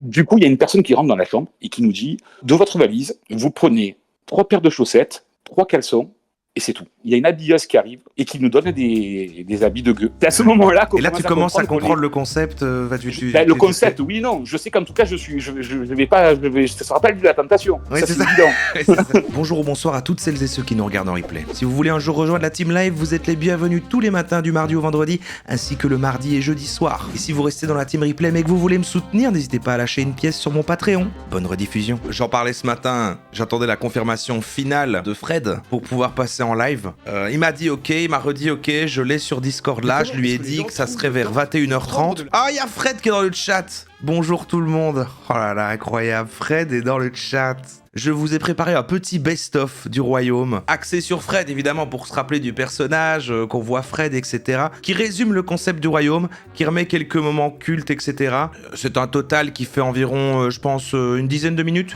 Du coup, il y a une personne qui rentre dans la chambre et qui nous dit, de votre valise, vous prenez 3 paires de chaussettes, 3 caleçons, et c'est tout. Il y a une habilleuse qui arrive et qui nous donne des habits de gueux. C'est à ce moment-là qu'on Et là, tu commences à comprendre le concept. le concept, oui, non. Je sais qu'en tout cas, ce sera pas la tentation. Oui, ça, c'est c'est ça. évident. C'est ça. Bonjour ou bonsoir à toutes celles et ceux qui nous regardent en replay. Si vous voulez un jour rejoindre la Team Live, vous êtes les bienvenus tous les matins du mardi au vendredi, ainsi que le mardi et jeudi soir. Et si vous restez dans la Team Replay mais que vous voulez me soutenir, n'hésitez pas à lâcher une pièce sur mon Patreon. Bonne rediffusion. J'en parlais ce matin, j'attendais la confirmation finale de Fred pour pouvoir passer en live. Il m'a dit ok, il m'a redit ok, je l'ai sur Discord là, je lui ai dit que ça serait vers 21h30. Ah, il y a Fred qui est dans le chat. Bonjour tout le monde. Oh là là, incroyable, Fred est dans le chat. Je vous ai préparé un petit best-of du royaume, axé sur Fred évidemment pour se rappeler du personnage, qu'on voit Fred, etc. Qui résume le concept du royaume, qui remet quelques moments cultes, etc. C'est un total qui fait environ, je pense, une dizaine de minutes.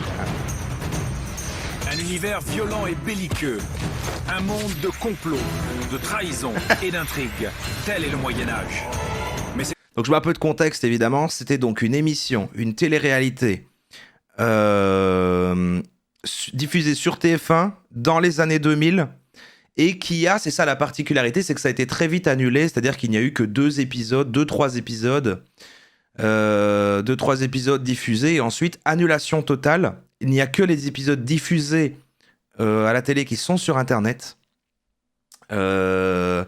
Un univers violent et belliqueux. Un monde de complots, de trahison et d'intrigues. Tel est le Moyen-Âge. Donc je mets un peu de contexte évidemment, c'était donc une émission, une télé-réalité diffusée sur TF1 dans les années 2000 et qui a, c'est ça la particularité, c'est que ça a été très vite annulé, c'est-à-dire qu'il n'y a eu que 2-3 épisodes diffusés et ensuite annulation totale. Il n'y a que les épisodes diffusés à la télé qui sont sur internet. On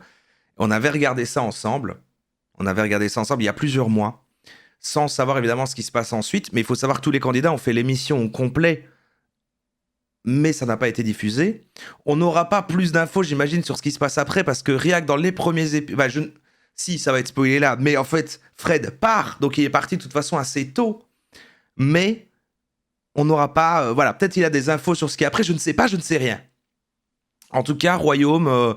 avait regardé ça ensemble. Il y a plusieurs mois, sans savoir évidemment ce qui se passe ensuite. Mais il faut savoir que tous les candidats ont fait l'émission au complet, mais ça n'a pas été diffusé. On n'aura pas plus d'infos, j'imagine, sur ce qui se passe après, parce que rien que dans les premiers épisodes... Si, ça va être spoilé là, mais en fait, Fred part, donc il est parti de toute façon assez tôt. Mais on n'aura pas... voilà, peut-être il a des infos sur ce qui est après, je ne sais pas, je ne sais rien. En tout cas, Royaume...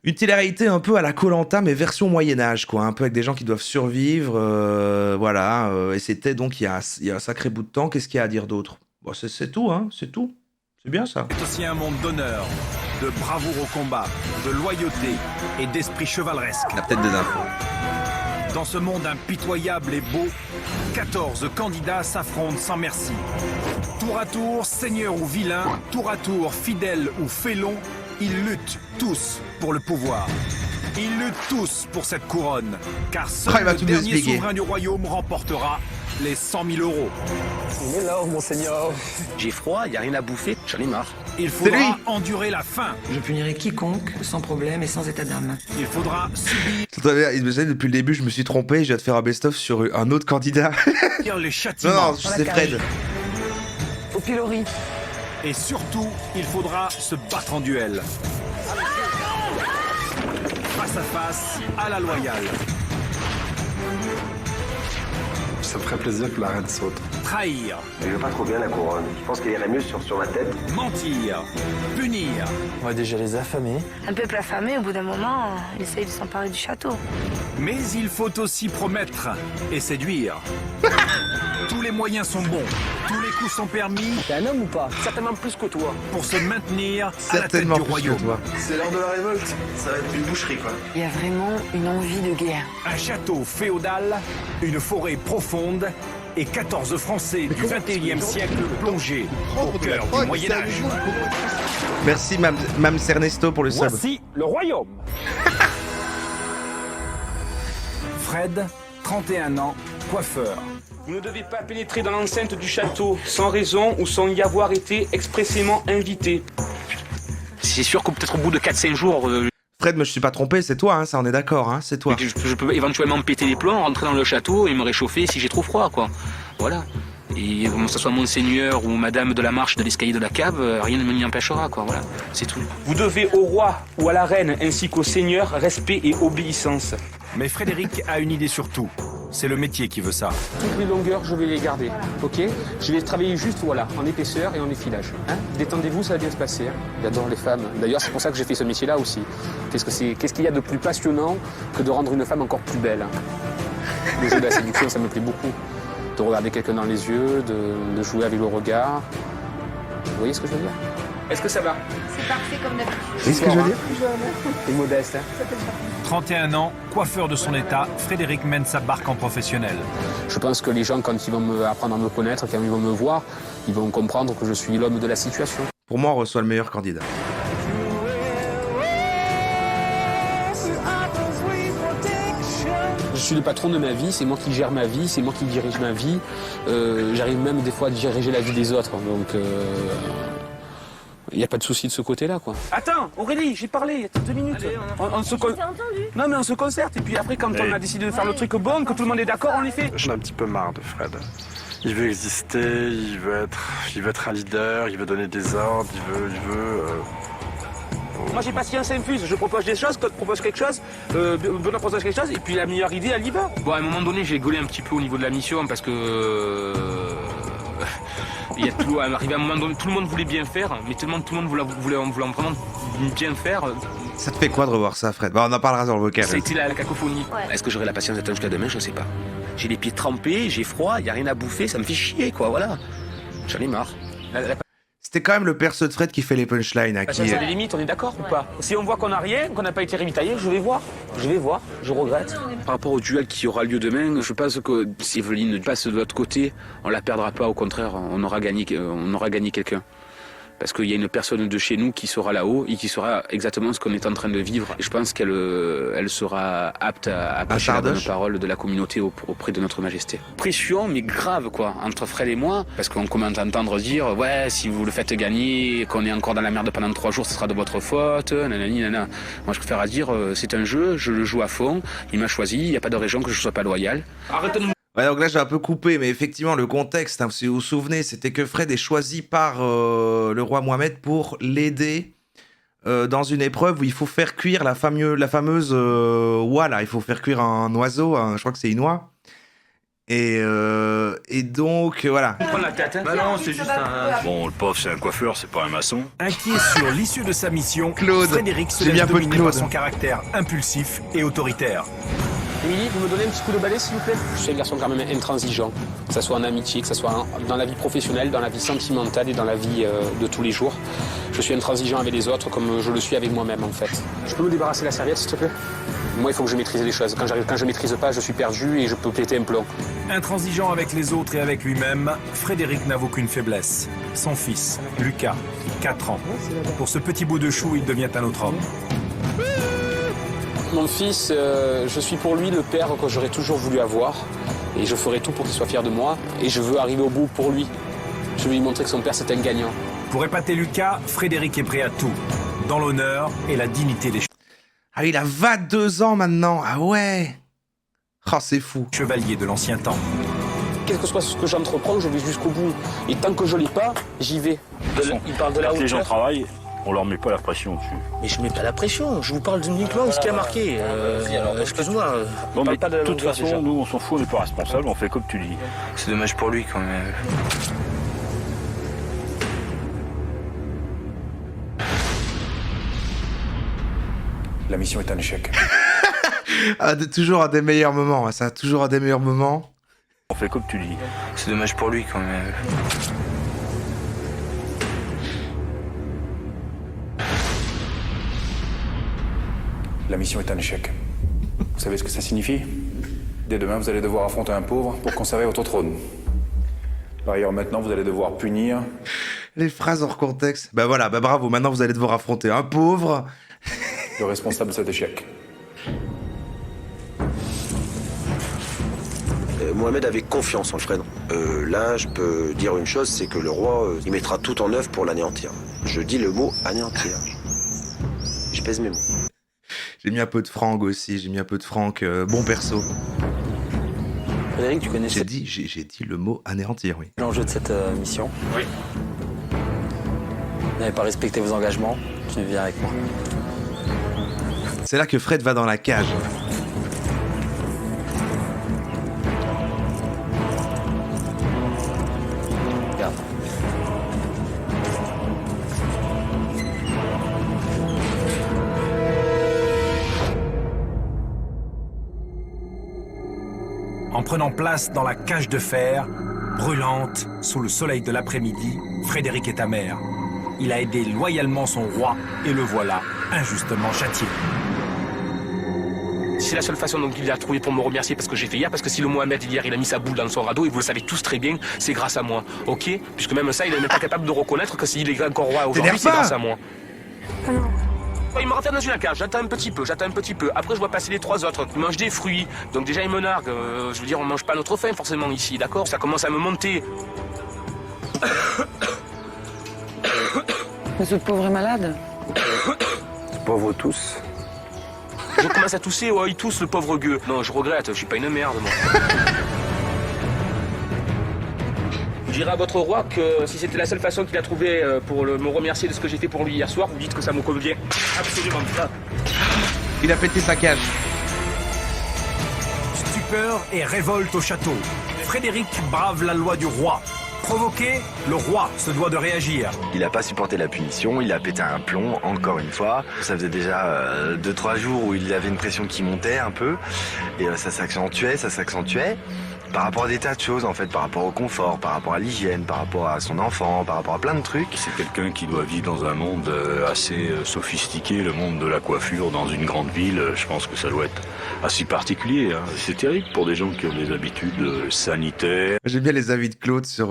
une télé-réalité un peu à la Koh-Lanta, mais version Moyen-Âge, quoi. Un peu avec des gens qui doivent survivre, voilà. Et c'était donc il y a un sacré bout de temps. Qu'est-ce qu'il y a à dire d'autre ? Bon, c'est tout, hein, c'est tout. C'est bien ça. C'est aussi un monde d'honneur, de bravoure au combat, de loyauté et d'esprit chevaleresque. Il y a peut-être des infos. Dans ce monde impitoyable et beau, 14 candidats s'affrontent sans merci. Tour à tour, seigneur ou vilain, tour à tour, fidèle ou félon, ils luttent tous pour le pouvoir. Ils luttent tous pour cette couronne, car seul le dernier souverain du royaume remportera les 100 000 euros. Il est là, mon seigneur. J'ai froid, y a rien à bouffer, j'en ai marre. Il faudra endurer la faim. Je punirai quiconque, sans problème et sans état d'âme. Il faudra subir Depuis le début, je me suis trompé, je viens de faire un best-of sur un autre candidat. les châtiments. Non, c'est Fred. Au pilori. Et surtout, il faudra se battre en duel. Face à face, à la loyale. Ça me ferait plaisir que la reine saute. Trahir. Je veux pas trop bien la couronne. Je pense qu'elle irait mieux sur ma tête. Mentir. Punir. On va déjà les affamer. Un peuple affamé, au bout d'un moment, il essaye de s'emparer du château. Mais il faut aussi promettre et séduire. Tous les moyens sont bons. Tous les coups sont permis. T'es un homme ou pas? Certainement plus que toi. Pour se maintenir Certainement à la tête du plus que royaume. toi. C'est l'heure de la révolte. Ça va être une boucherie, quoi. Il y a vraiment une envie de guerre. Un château féodal, une forêt profonde et 14 Français du 21e siècle plongés au cœur du Moyen-Âge. Merci, Mme Ernesto, pour le sub. Voici le royaume. Fred, 31 ans, coiffeur. Vous ne devez pas pénétrer dans l'enceinte du château sans raison ou sans y avoir été expressément invité. C'est sûr que peut-être au bout de 4-5 jours... Fred, je me suis pas trompé, c'est toi, hein, ça on est d'accord, hein, c'est toi. Je peux éventuellement me péter les plombs, rentrer dans le château et me réchauffer si j'ai trop froid, quoi. Voilà. Et que ce soit monseigneur ou madame de la marche de l'escalier de la cave, rien ne m'y empêchera, quoi. Voilà, c'est tout. Vous devez au roi ou à la reine ainsi qu'au seigneur respect et obéissance. Mais Frédéric a une idée sur tout. C'est le métier qui veut ça. Toutes les longueurs, je vais les garder, ok ? Je vais travailler juste, voilà, en épaisseur et en effilage. Hein ? Détendez-vous, ça va bien se passer. Hein ? J'adore les femmes. D'ailleurs, c'est pour ça que j'ai fait ce métier-là aussi. Qu'est-ce qu'il y a de plus passionnant que de rendre une femme encore plus belle, hein ? Le jeu de la séduction, ça me plaît beaucoup. De regarder quelqu'un dans les yeux, de jouer avec le regard. Vous voyez ce que je veux dire ? Est-ce que ça va? C'est parfait comme d'habitude. C'est ce que je veux dire. T'es modeste, hein? 31 ans, coiffeur de son état, Frédéric mène sa barque en professionnel. Je pense que les gens, quand ils vont apprendre à me connaître, quand ils vont me voir, ils vont comprendre que je suis l'homme de la situation. Pour moi, on reçoit le meilleur candidat. Je suis le patron de ma vie, c'est moi qui gère ma vie, c'est moi qui dirige ma vie. J'arrive même des fois à diriger la vie des autres, donc il n'y a pas de souci de ce côté-là, quoi. Attends, Aurélie, j'ai parlé, il y a 2 minutes. Allez, on se Non, mais on se concerte, et puis après, quand on a décidé de faire le truc bon, que tout le monde est d'accord, on les fait. J'en ai un petit peu marre de Fred. Il veut exister, il veut être un leader, il veut donner des ordres, il veut. Moi, j'ai pas science infuse, je propose des choses, Claude propose quelque chose, Benoît propose quelque chose, et puis la meilleure idée, elle y va. Bon, à un moment donné, j'ai gaulé un petit peu au niveau de la mission, parce que... il y a tout, arrivé à un moment donné, tout le monde voulait bien faire, mais tout le monde voulait vraiment bien faire. Ça te fait quoi de revoir ça, Fred? Bah, on en parlera dans le vocal. Ça a été la cacophonie. Ouais. Est-ce que j'aurai la patience d'attendre jusqu'à demain? Je sais pas. J'ai les pieds trempés, j'ai froid, il n'y a rien à bouffer, ça me fait chier, quoi, voilà. J'en ai marre. C'était quand même le perso de Fred qui fait les punchlines. À Patience, qui... à des limites, on est d'accord ou pas? Si on voit qu'on n'a rien, qu'on n'a pas été ravitaillé, je vais voir, je regrette. Par rapport au duel qui aura lieu demain, je pense que si Evelyne passe de l'autre côté, on la perdra pas, au contraire, on aura gagné quelqu'un. Parce qu'il y a une personne de chez nous qui sera là-haut et qui saura exactement ce qu'on est en train de vivre. Et je pense qu'elle sera apte à prêcher la bonne parole de la communauté auprès de notre majesté. Pression, mais grave, quoi, entre Fred et moi. Parce qu'on commence à entendre dire, ouais, si vous le faites gagner, qu'on est encore dans la merde pendant 3 jours, ce sera de votre faute, nanani, nana. Moi, je préfère à dire, c'est un jeu, je le joue à fond, il m'a choisi, il n'y a pas de raison que je ne sois pas loyal. Arrêtez de nous... Ouais, donc là j'ai un peu coupé, mais effectivement le contexte, hein, si vous vous souvenez, c'était que Fred est choisi par le roi Mohamed pour l'aider dans une épreuve où il faut faire cuire la fameuse oie là, il faut faire cuire un oiseau, je crois que c'est une oie. Et donc voilà. Prends la tête, hein. Bah non, c'est juste un... Bon, le pauvre, c'est un coiffeur, c'est pas un maçon. Inquiet sur l'issue de sa mission, Claude. Frédéric se J'ai mis laisse un peu de dominer Claude. par son caractère impulsif et autoritaire. Émilie, vous me donnez un petit coup de balai, s'il vous plaît? Je suis un garçon quand même intransigeant, que ce soit en amitié, que ce soit dans la vie professionnelle, dans la vie sentimentale et dans la vie de tous les jours. Je suis intransigeant avec les autres comme je le suis avec moi-même, en fait. Je peux me débarrasser de la serviette, s'il te plaît? Moi, il faut que je maîtrise les choses. Quand je maîtrise pas, je suis perdu et je peux péter un plomb. Intransigeant avec les autres et avec lui-même, Frédéric n'a aucune faiblesse. Son fils, Lucas, 4 ans. Pour ce petit bout de chou, il devient un autre homme. Mon fils, je suis pour lui le père que j'aurais toujours voulu avoir. Et je ferai tout pour qu'il soit fier de moi. Et je veux arriver au bout pour lui. Je veux lui montrer que son père, c'est un gagnant. Pour épater Lucas, Frédéric est prêt à tout. Dans l'honneur et la dignité des Ah, il a 22 ans maintenant, ah ouais. Oh, c'est fou. chevaliers de l'ancien temps. Quel que soit ce que j'entreprends, je vais jusqu'au bout. Et tant que je l'ai pas, j'y vais. Il parle de la Quand les gens hauteur. travaillent, on leur met pas la pression dessus. Mais je mets pas la pression, je vous parle uniquement de ce qui a marqué. Excuse-moi. Bon, mais pas de toute façon, nous, on s'en fout, on n'est pas responsable, on fait comme tu dis. C'est dommage pour lui quand même. La mission est un échec. Ah, toujours un des meilleurs moments, ça, toujours un des meilleurs moments. On fait comme tu dis. C'est dommage pour lui quand même. La mission est un échec. Vous savez ce que ça signifie? Dès demain, vous allez devoir affronter un pauvre pour conserver votre trône. Par ailleurs, maintenant, vous allez devoir punir... Les phrases hors contexte. Bah voilà, bah bravo, maintenant vous allez devoir affronter un pauvre. le responsable de cet échec. Mohamed avait confiance en Fred. Là, je peux dire une chose, c'est que le roi, il mettra tout en œuvre pour l'anéantir. Je dis le mot anéantir. Je pèse mes mots. J'ai mis un peu de Franck aussi, j'ai mis un peu de Franck, bon perso. Frédéric, tu connais... J'ai dit le mot anéantir, oui. L'enjeu de cette mission. Oui. Vous n'avez pas respecté vos engagements, tu viens avec moi. C'est là que Fred va dans la cage. Regarde. En prenant place dans la cage de fer, brûlante, sous le soleil de l'après-midi, Frédéric est amer. Il a aidé loyalement son roi et le voilà injustement châtié. C'est la seule façon donc il a trouvé pour me remercier parce que j'ai fait hier, parce que si le Mohamed hier il a mis sa boule dans son radeau, et vous le savez tous très bien, c'est grâce à moi, ok? Puisque même ça, il n'est même pas capable de reconnaître que s'il est encore roi aujourd'hui, c'est grâce à moi. Il me renferme dans une cage, j'attends un petit peu. Après, je vois passer les 3 autres qui mangent des fruits. Donc déjà, ils me narguent. Je veux dire, on mange pas notre faim forcément ici, d'accord? Ça commence à me monter. Vous êtes pauvre et malade? Pauvres tous. Je commence à tousser, il tousse le pauvre gueux. Non, je regrette, je suis pas une merde, moi. Vous direz à votre roi que si c'était la seule façon qu'il a trouvé pour me remercier de ce que j'ai fait pour lui hier soir, vous dites que ça me convient absolument pas. Il a pété sa cage. Stupeur et révolte au château. Frédéric brave la loi du roi. Provoqué, le roi se doit de réagir. Il n'a pas supporté la punition, il a pété un plomb, encore une fois. Ça faisait déjà 2-3 jours où il avait une pression qui montait un peu, et ça s'accentuait. Par rapport à des tas de choses, en fait, par rapport au confort, par rapport à l'hygiène, par rapport à son enfant, par rapport à plein de trucs. C'est quelqu'un qui doit vivre dans un monde assez sophistiqué, le monde de la coiffure dans une grande ville. Je pense que ça doit être assez particulier. Hein. C'est terrible pour des gens qui ont des habitudes sanitaires. J'aime bien les avis de Claude sur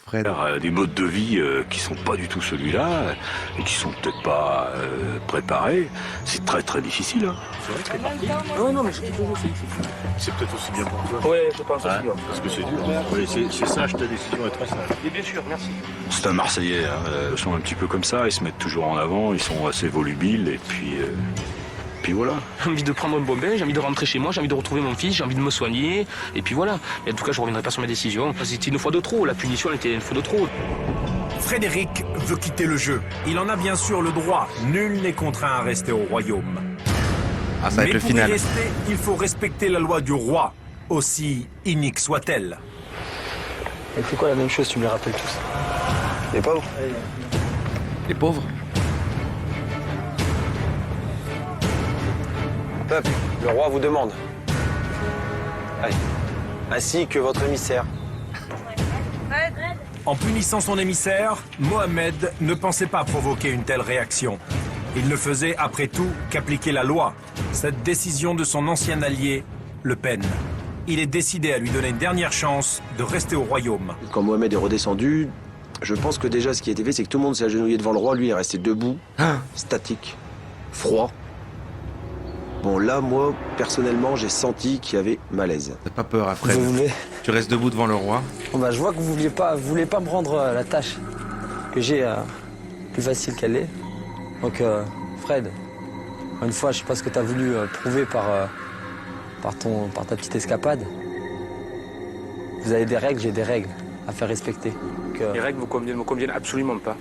Fred. Des modes de vie qui sont pas du tout celui-là et qui sont peut-être pas préparés. C'est très très difficile. Hein. C'est vrai que c'est non, mais je c'est peut-être aussi bien pour toi. Oui, je pense aussi. Parce que c'est dur. Oui, c'est sage, ta décision est très sage. Et bien sûr, merci. C'est un Marseillais, hein. Ils sont un petit peu comme ça, ils se mettent toujours en avant, ils sont assez volubiles et puis voilà. J'ai envie de prendre un bon bain, j'ai envie de rentrer chez moi, j'ai envie de retrouver mon fils, j'ai envie de me soigner, et puis voilà. Et en tout cas, je ne reviendrai pas sur mes décisions. C'était une fois de trop, la punition était une fois de trop. Frédéric veut quitter le jeu. Il en a bien sûr le droit. Nul n'est contraint à rester au royaume. Ah, ça va être le final. Mais pour y rester, il faut respecter la loi du roi, aussi inique soit-elle. Elle fait quoi la même chose, tu me les rappelles tous? Les pauvres. Les pauvres. Peuple, le roi vous demande. Allez. Ainsi que votre émissaire. En punissant son émissaire, Mohamed ne pensait pas provoquer une telle réaction. Il ne faisait après tout qu'appliquer la loi. Cette décision de son ancien allié le peine. Il est décidé à lui donner une dernière chance de rester au royaume. Quand Mohamed est redescendu, je pense que déjà ce qui a été fait, c'est que tout le monde s'est agenouillé devant le roi. Lui est resté debout, statique, froid. Bon là, moi, personnellement, j'ai senti qu'il y avait malaise. T'as pas peur, Fred? Vous voulez... Tu restes debout devant le roi. Bon, bah, je vois que vous voulez pas me rendre la tâche que j'ai plus facile qu'elle est. Donc, Fred, une fois, je sais pas ce que tu as voulu prouver par ta petite escapade. Vous avez des règles, j'ai des règles à faire respecter. Donc, Les règles me conviennent absolument pas.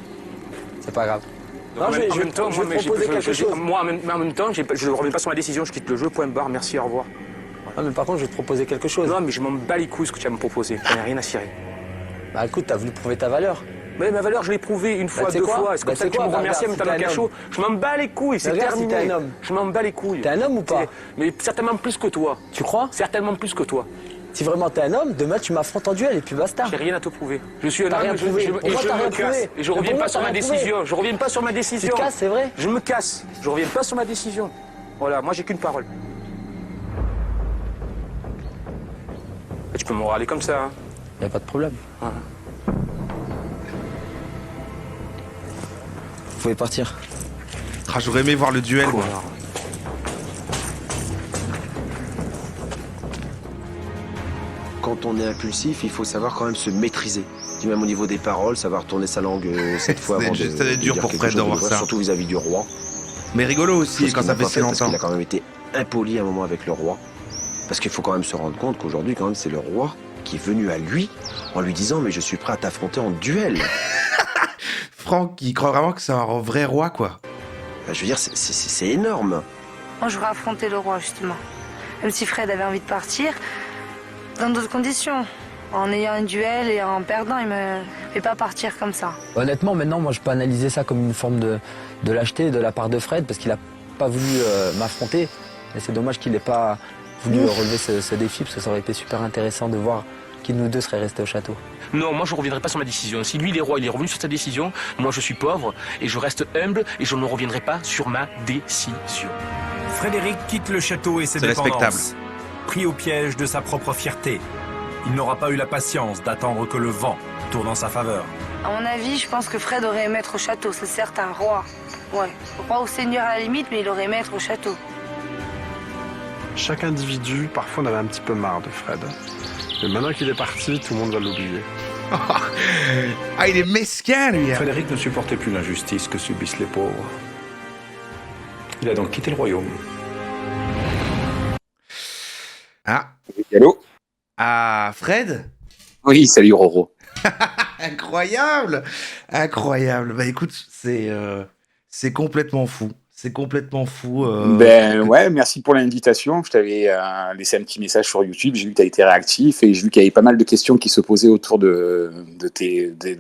c'est pas grave. Non, je vais proposer quelque chose. Moi, en même temps, je ne reviens pas sur ma décision, je quitte le jeu, point barre, merci, au revoir. Ah, mais par contre, je vais te proposer quelque chose. Non, mais je m'en bats les couilles ce que tu vas me proposer, j'en ai rien à cirer. Bah écoute, t'as voulu prouver ta valeur. Mais ma valeur, je l'ai prouvée une fois, tu sais deux quoi fois. Est-ce que Bah, peut-être tu que sais tu me quoi, remercies en regarde, mettant si un t'es un cachot? homme. Je m'en bats les couilles, c'est Regarde, si terminé. t'es un homme. Je m'en bats les couilles. T'es un homme ou pas? Mais certainement plus que toi. Tu crois? Certainement plus que toi. Si vraiment t'es un homme, demain tu m'affrontes en duel et puis basta. J'ai rien à te prouver. Je suis un T'as homme rien et je prouvé. me Pourquoi t'as rien casse. prouvé? Et je reviens Pourquoi pas sur t'as ma rien prouvé? décision. Je reviens pas sur ma Tu décision. te casses, c'est vrai? Je me casse. Je reviens pas sur ma décision. Voilà, moi j'ai qu'une parole. Et tu peux me râler comme ça. Hein. Y a pas de problème. Ouais. Vous pouvez partir. Ah, j'aurais aimé voir le duel, moi. Quand on est impulsif, il faut savoir quand même se maîtriser. Et même au niveau des paroles, savoir tourner sa langue 7 fois avant de Ça va être dur dire pour quelque Fred chose de voir vrai, ça. surtout vis-à-vis du roi. Mais rigolo aussi, Chose quand qu'il ça n'a fait pas si fait parce longtemps. qu'il a quand même été impoli à un moment avec le roi. Parce qu'il faut quand même se rendre compte qu'aujourd'hui, quand même, c'est le roi qui est venu à lui en lui disant « Mais je suis prêt à t'affronter en duel. » Franck, il croit vraiment que c'est un vrai roi, quoi. Bah, je veux dire, c'est énorme. Moi, je voudrais affronter le roi, justement. Même si Fred avait envie de partir, dans d'autres conditions. En ayant un duel et en perdant, il me fait pas partir comme ça. Honnêtement, maintenant, moi, je peux analyser ça comme une forme de lâcheté de la part de Fred parce qu'il a pas voulu m'affronter. Et c'est dommage qu'il n'ait pas voulu relever ce défi parce que ça aurait été super intéressant de voir qui de nous deux serait resté au château? Non, moi je ne reviendrai pas sur ma décision. Si lui il est roi, il est revenu sur sa décision, moi je suis pauvre et je reste humble et je ne reviendrai pas sur ma décision. Frédéric quitte le château et ses C'est dépendances. respectable. Pris au piège de sa propre fierté. Il n'aura pas eu la patience d'attendre que le vent tourne en sa faveur. À mon avis, je pense que Fred aurait aimé être au château, c'est certain, roi. Ouais, roi ou seigneur à la limite, mais il aurait aimé être au château. Chaque individu, parfois, on avait un petit peu marre de Fred. Mais maintenant qu'il est parti, tout le monde va l'oublier. Ah, il est mesquin, lui. Hein. Frédéric ne supportait plus l'injustice que subissent les pauvres. Il a donc quitté le royaume. Ah. Allô? Ah, Fred? Oui, salut Roro. Incroyable! Incroyable. Bah écoute, c'est complètement fou. C'est complètement fou. Ben ouais, merci pour l'invitation. Je t'avais laissé un petit message sur YouTube. J'ai vu que tu as été réactif et j'ai vu qu'il y avait pas mal de questions qui se posaient autour de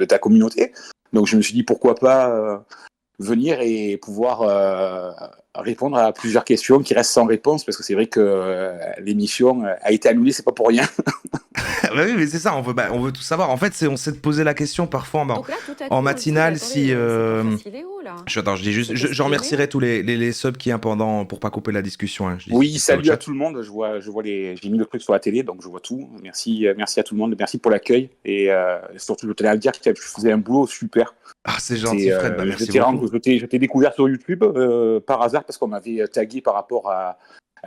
ta communauté. Donc je me suis dit pourquoi pas venir et pouvoir répondre à plusieurs questions qui restent sans réponse parce que c'est vrai que l'émission a été annulée, c'est pas pour rien. Bah oui, mais c'est ça, on veut tout savoir. En fait, on s'est posé la question parfois en matinale si. Attends, je dis juste, je remercierai tous les subs qui pendant pour pas couper la discussion. Hein. Oui, salut à tout le monde. Je vois j'ai mis le truc sur la télé, donc je vois tout. Merci à tout le monde, merci pour l'accueil et surtout je tenais à le dire que tu faisais un boulot super. Ah, c'est gentil, Fred. Bah, merci beaucoup. Je t'ai découvert sur YouTube par hasard parce qu'on m'avait tagué par rapport à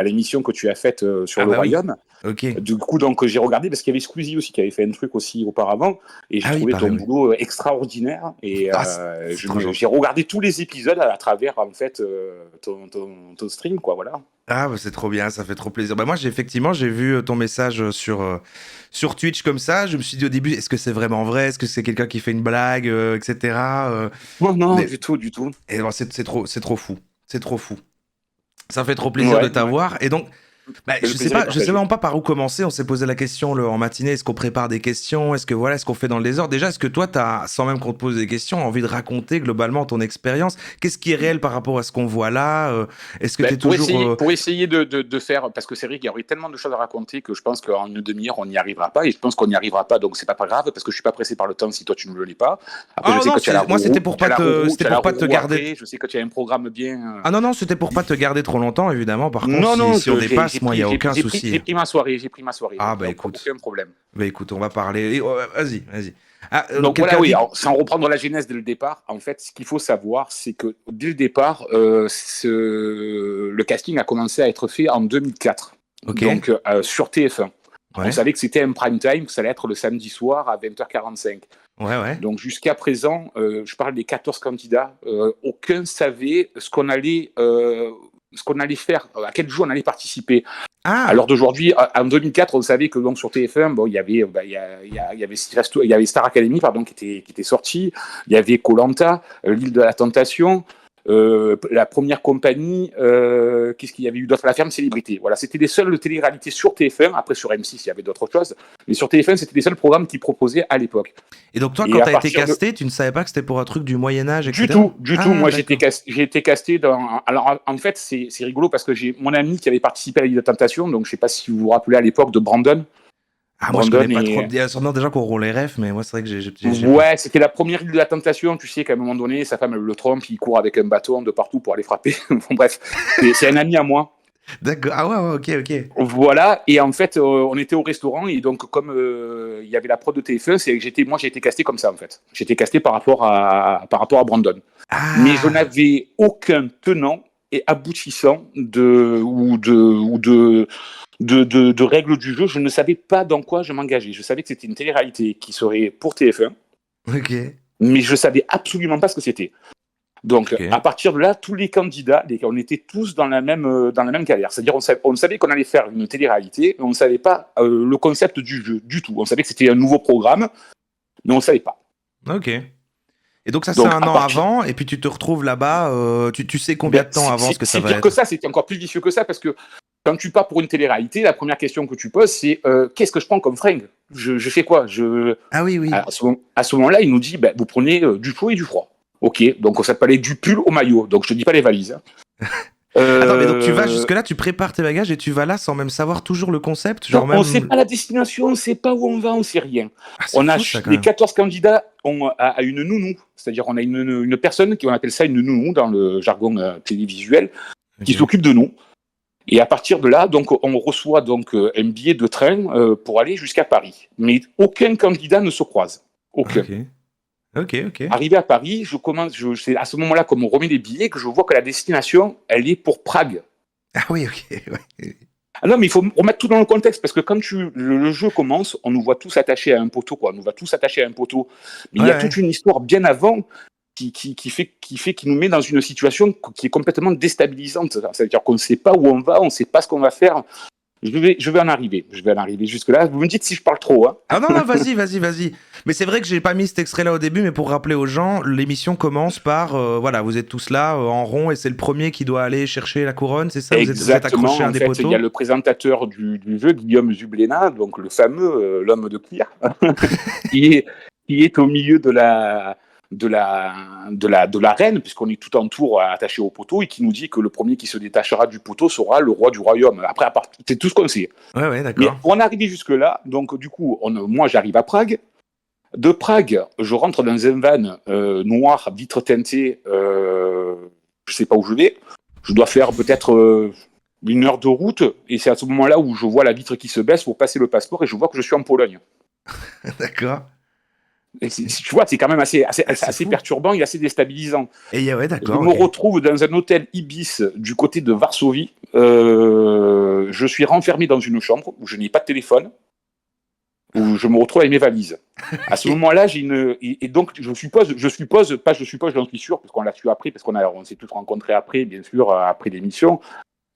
l'émission que tu as faite sur le Royaume. Oui. Ok. Du coup, donc j'ai regardé parce qu'il y avait Squeezie aussi qui avait fait un truc aussi auparavant et j'ai trouvé ton boulot extraordinaire et j'ai regardé tous les épisodes à travers en fait ton stream quoi, voilà. Ah, bah, c'est trop bien, ça fait trop plaisir. Bah, moi, j'ai vu ton message sur Twitch comme ça. Je me suis dit au début, est-ce que c'est vraiment vrai? Est-ce que c'est quelqu'un qui fait une blague, etc. Non, du tout. Et bon, c'est trop fou. C'est trop fou. Ça fait trop plaisir de t'avoir. Et donc, je sais vraiment pas par où commencer. On s'est posé la question en matinée. Est-ce qu'on prépare des questions? Est-ce qu'on fait dans le désordre? Déjà, est-ce que toi, sans même qu'on te pose des questions, envie de raconter globalement ton expérience? Qu'est-ce qui est réel par rapport à ce qu'on voit là? Est-ce que tu es toujours... Pour essayer de faire... Parce que c'est vrai qu'il y aurait tellement de choses à raconter que je pense qu'en une demi-heure, on n'y arrivera pas. Et je pense qu'on n'y arrivera pas. Donc, c'est pas grave parce que je suis pas pressé par le temps si toi, tu ne le l'es pas. Après, moi, c'était pour pas te garder... Je sais que tu as un programme bien... Ah non, c'était pour pas te garder trop longtemps, évidemment. Par contre, si on dépasse, moi, il n'y a aucun souci. J'ai pris ma soirée. Ah bah écoute, aucun problème. Bah écoute, on va parler. Vas-y. Ah, donc voilà, oui. Alors, sans reprendre la genèse dès le départ, en fait, ce qu'il faut savoir, c'est que dès le départ, le casting a commencé à être fait en 2004. Okay. Donc sur TF1. Ouais. On savait que c'était un prime time, que ça allait être le samedi soir à 20h45. Ouais. Donc jusqu'à présent, je parle des 14 candidats, aucun savait ce qu'on allait faire, à quel jour on allait participer. Alors d'aujourd'hui, en 2004, on savait que donc sur TF1, il y avait Star Academy qui était sorti, il y avait Koh-Lanta, l'île de la Tentation, la première compagnie, qu'est-ce qu'il y avait eu d'autre? La ferme célébrité. Voilà, c'était les seules télé-réalités sur TF1. Après sur M6, il y avait d'autres choses, mais sur TF1, c'était les seuls programmes qu'ils proposaient à l'époque. Et donc toi, quand tu as été casté, tu ne savais pas que c'était pour un truc du Moyen-Âge, etc. Du tout. Moi, j'ai été casté dans... Alors, en fait, c'est rigolo parce que j'ai mon ami qui avait participé à l'île de la Tentation, donc je ne sais pas si vous vous rappelez à l'époque de Brandon. Ah, moi, je connais pas trop. Il y a sûrement des gens qui auront les refs, mais moi, c'est vrai que j'ai... Ouais, c'était la première île de la Tentation. Tu sais qu'à un moment donné, sa femme, elle le trompe, il court avec un bâton de partout pour aller frapper. Bon, bref, c'est un ami à moi. D'accord. Ah ouais, ok. Voilà, et en fait, on était au restaurant, et donc, comme il y avait la prod de TF1, j'ai été casté comme ça, en fait. J'ai été casté par rapport à Brandon. Mais je n'avais aucun tenant et aboutissant de règles du jeu. Je ne savais pas dans quoi je m'engageais. Je savais que c'était une télé-réalité qui serait pour TF1. Ok. Mais je ne savais absolument pas ce que c'était. Donc, à partir de là, tous les candidats, on était tous dans la même galère. C'est-à-dire, on savait qu'on allait faire une télé-réalité, mais on ne savait pas le concept du jeu du tout. On savait que c'était un nouveau programme, mais on ne savait pas. Ok. Et donc, ça, c'est un an avant, et puis tu te retrouves là-bas, tu sais combien de temps avant ce que ça va être? C'est pire que ça, c'était encore plus vicieux que ça, parce que quand tu pars pour une télé-réalité, la première question que tu poses, c'est qu'est-ce que je prends comme fringue? Je fais quoi? Ah oui. Alors, à ce moment-là, il nous dit, vous prenez du chaud et du froid. Ok, donc ça s'appelait du pull au maillot, donc je te dis pas les valises. Hein. Attends, mais donc tu vas jusque-là, tu prépares tes bagages et tu vas là sans même savoir toujours le concept, genre Non, même... on sait pas la destination, on sait pas où on va, on sait rien. Ah, c'est On a fou, ça, quand les même. 14 candidats a une nounou, c'est-à-dire on a une personne on appelle ça une nounou dans le jargon télévisuel, qui s'occupe de nous. Et à partir de là, donc on reçoit donc un billet de train pour aller jusqu'à Paris. Mais aucun candidat ne se croise, aucun. Ok. Arrivé à Paris, c'est à ce moment-là, comme on remet les billets, que je vois que la destination, elle est pour Prague. Ah oui, ok. Ouais. Ah non, mais il faut remettre tout dans le contexte, parce que quand le jeu commence, on nous voit tous attachés à un poteau, quoi. On nous voit tous attachés à un poteau. Mais il y a toute une histoire bien avant qui nous met dans une situation qui est complètement déstabilisante. C'est-à-dire qu'on ne sait pas où on va, on ne sait pas ce qu'on va faire. Je vais en arriver jusque-là. Vous me dites si je parle trop. Hein. Ah non, vas-y. Mais c'est vrai que j'ai pas mis cet extrait-là au début, mais pour rappeler aux gens, l'émission commence par, voilà, vous êtes tous là en rond et c'est le premier qui doit aller chercher la couronne, c'est ça? Vous êtes accroché à un des poteaux? Il y a le présentateur du jeu, Guillaume Zublena, donc le fameux l'homme de cuir, qui est au milieu de l'arène, puisqu'on est tout en tour attaché au poteau, et qui nous dit que le premier qui se détachera du poteau sera le roi du royaume. Après, c'est tout ce qu'on sait. Ouais, d'accord. Mais pour en arriver jusque-là, donc du coup, moi j'arrive à Prague. De Prague, je rentre dans un van noir, vitre teintée, je sais pas où je vais. Je dois faire peut-être 1 heure de route, et c'est à ce moment-là où je vois la vitre qui se baisse pour passer le passeport, et je vois que je suis en Pologne. D'accord. Et tu vois, c'est quand même assez perturbant et assez déstabilisant. Et ouais, d'accord. Je me retrouve dans un hôtel Ibis du côté de Varsovie. Je suis renfermé dans une chambre où je n'ai pas de téléphone, où je me retrouve avec mes valises. À ce moment-là, et donc j'en suis sûr, parce qu'on l'a su après, parce qu'on s'est tous rencontrés après, bien sûr, après l'émission.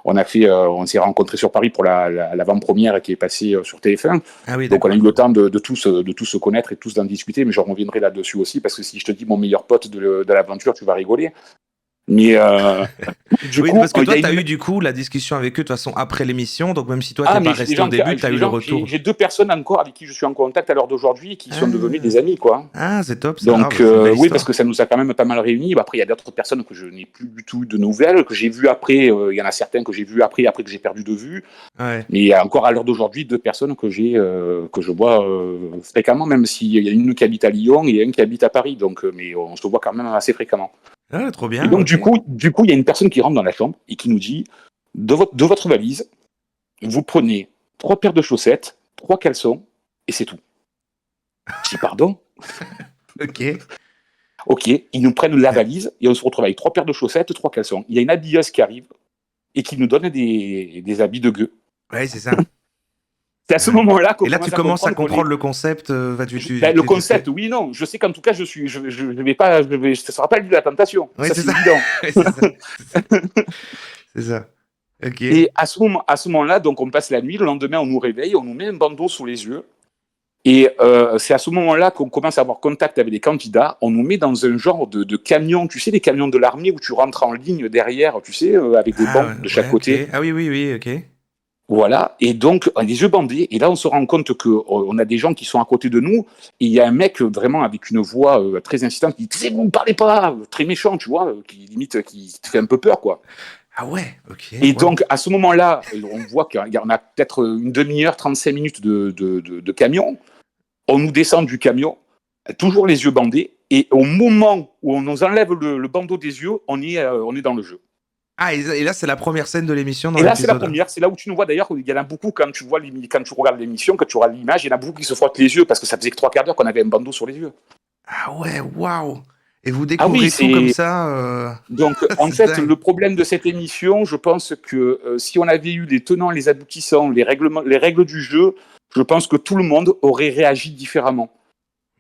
On s'est rencontrés sur Paris pour l'avant-première qui est passée sur TF1. Ah oui, donc on a eu le temps de tous se connaître et tous d'en discuter, mais je reviendrai là-dessus aussi, parce que si je te dis mon meilleur pote de l'aventure, tu vas rigoler. Mais parce que toi, tu as eu du coup la discussion avec eux de toute façon après l'émission, donc même si toi, t'es pas resté au début, tu as eu le retour. J'ai 2 personnes encore avec qui je suis en contact à l'heure d'aujourd'hui et qui sont devenues des amis, quoi. Ah, c'est top. Donc, oui, parce que ça nous a quand même pas mal réunis. Après, il y a d'autres personnes que je n'ai plus du tout de nouvelles, que j'ai vues après. Il y en a certains que j'ai vus après que j'ai perdu de vue. Ouais. Mais il y a encore à l'heure d'aujourd'hui 2 personnes que je vois fréquemment, même s'il y a une qui habite à Lyon et une qui habite à Paris. Donc, mais on se voit quand même assez fréquemment. Ah, trop bien. Et donc, du coup, il y a une personne qui rentre dans la chambre et qui nous dit, de votre valise, vous prenez 3 paires de chaussettes, 3 caleçons, et c'est tout. Je dis, pardon? Ok, ils nous prennent la valise et on se retrouve avec 3 paires de chaussettes, 3 caleçons. Il y a une habilleuse qui arrive et qui nous donne des habits de gueux. Ouais, c'est ça. C'est à ce moment-là qu'on et là, tu commences à comprendre le concept. Le concept, oui, non. Je sais qu'en tout cas, je vais pas, ça sera pas le lieu de la tentation. Ouais, ça, c'est évident. C'est ça. Ok. Et à ce moment-là, donc on passe la nuit. Le lendemain, on nous réveille, on nous met un bandeau sous les yeux. Et c'est à ce moment-là qu'on commence à avoir contact avec les candidats. On nous met dans un genre de camion, tu sais, les camions de l'armée où tu rentres en ligne derrière, tu sais, avec des bancs de chaque côté. Okay. Ah oui, ok. Voilà, et donc, on a les yeux bandés, et là, on se rend compte qu'on a des gens qui sont à côté de nous, et il y a un mec vraiment avec une voix très insistante qui dit « Vous ne parlez pas !» très méchant, tu vois, qui te fait un peu peur, quoi. Ah ouais, ok. Et donc, à ce moment-là, on voit qu'on a peut-être une demi-heure, 35 minutes de camion. On nous descend du camion, toujours les yeux bandés, et au moment où on nous enlève le bandeau des yeux, on est dans le jeu. Ah, et là, c'est la première scène de l'émission. Et là, c'est la première. C'est là où tu nous vois d'ailleurs. Il y en a beaucoup quand tu regardes l'émission, quand tu regardes l'image, il y en a beaucoup qui se frottent les yeux parce que ça faisait que 3 quarts d'heure qu'on avait un bandeau sur les yeux. Ah ouais, waouh! Et vous découvrez tout comme ça. Donc, en fait, le problème de cette émission, je pense que si on avait eu les tenants, les aboutissants, les règles du jeu, je pense que tout le monde aurait réagi différemment.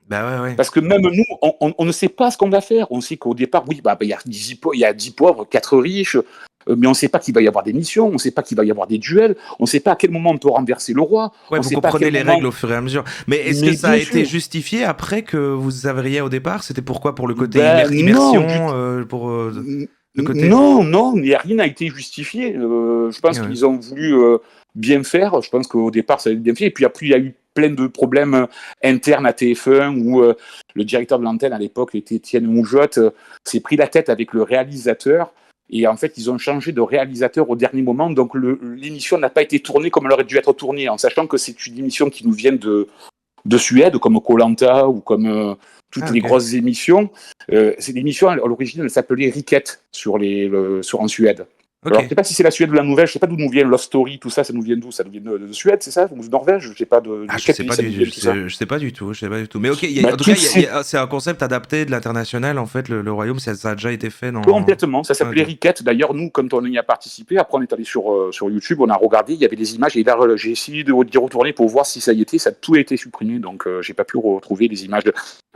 Bah ouais. Parce que même nous, on ne sait pas ce qu'on va faire. On sait qu'au départ, oui, il y a 10 pauvres, 4 riches, mais on ne sait pas qu'il va y avoir des missions, on ne sait pas qu'il va y avoir des duels, on ne sait pas à quel moment on peut renverser le roi. Ouais, vous comprenez les règles au fur et à mesure. Mais est-ce que ça a été justifié après que vous aviez au départ? C'était pourquoi? Pour le côté immersion le côté... Non, rien n'a été justifié. Je pense qu'ils ont voulu bien faire. Je pense qu'au départ, ça a été bien fait. Et puis après, il y a eu plein de problèmes internes à TF1 où le directeur de l'antenne à l'époque était Étienne Moujotte, s'est pris la tête avec le réalisateur Et en fait, ils ont changé de réalisateur au dernier moment. Donc, l'émission n'a pas été tournée comme elle aurait dû être tournée, en sachant que c'est une émission qui nous vient de Suède, comme Koh-Lanta ou comme toutes les grosses émissions. C'est l'émission, à l'origine, elle s'appelait Riket en Suède. Okay. Alors, je ne sais pas si c'est la Suède ou la Nouvelle, je ne sais pas d'où nous vient Love Story, tout ça, ça nous vient d'où? Ça nous vient de Suède, c'est ça? Ou de Norvège? Je sais pas je sais pas du tout. Mais ok, en tout cas, c'est un concept adapté de l'international, en fait, le royaume, ça a déjà été fait dans... Complètement, ça s'appelait Riket. D'ailleurs, nous, quand on y a participé, après on est allé sur YouTube, on a regardé, il y avait des images, et là, j'ai essayé d'y retourner pour voir si ça y était, ça a tout été supprimé, donc j'ai pas pu retrouver les images.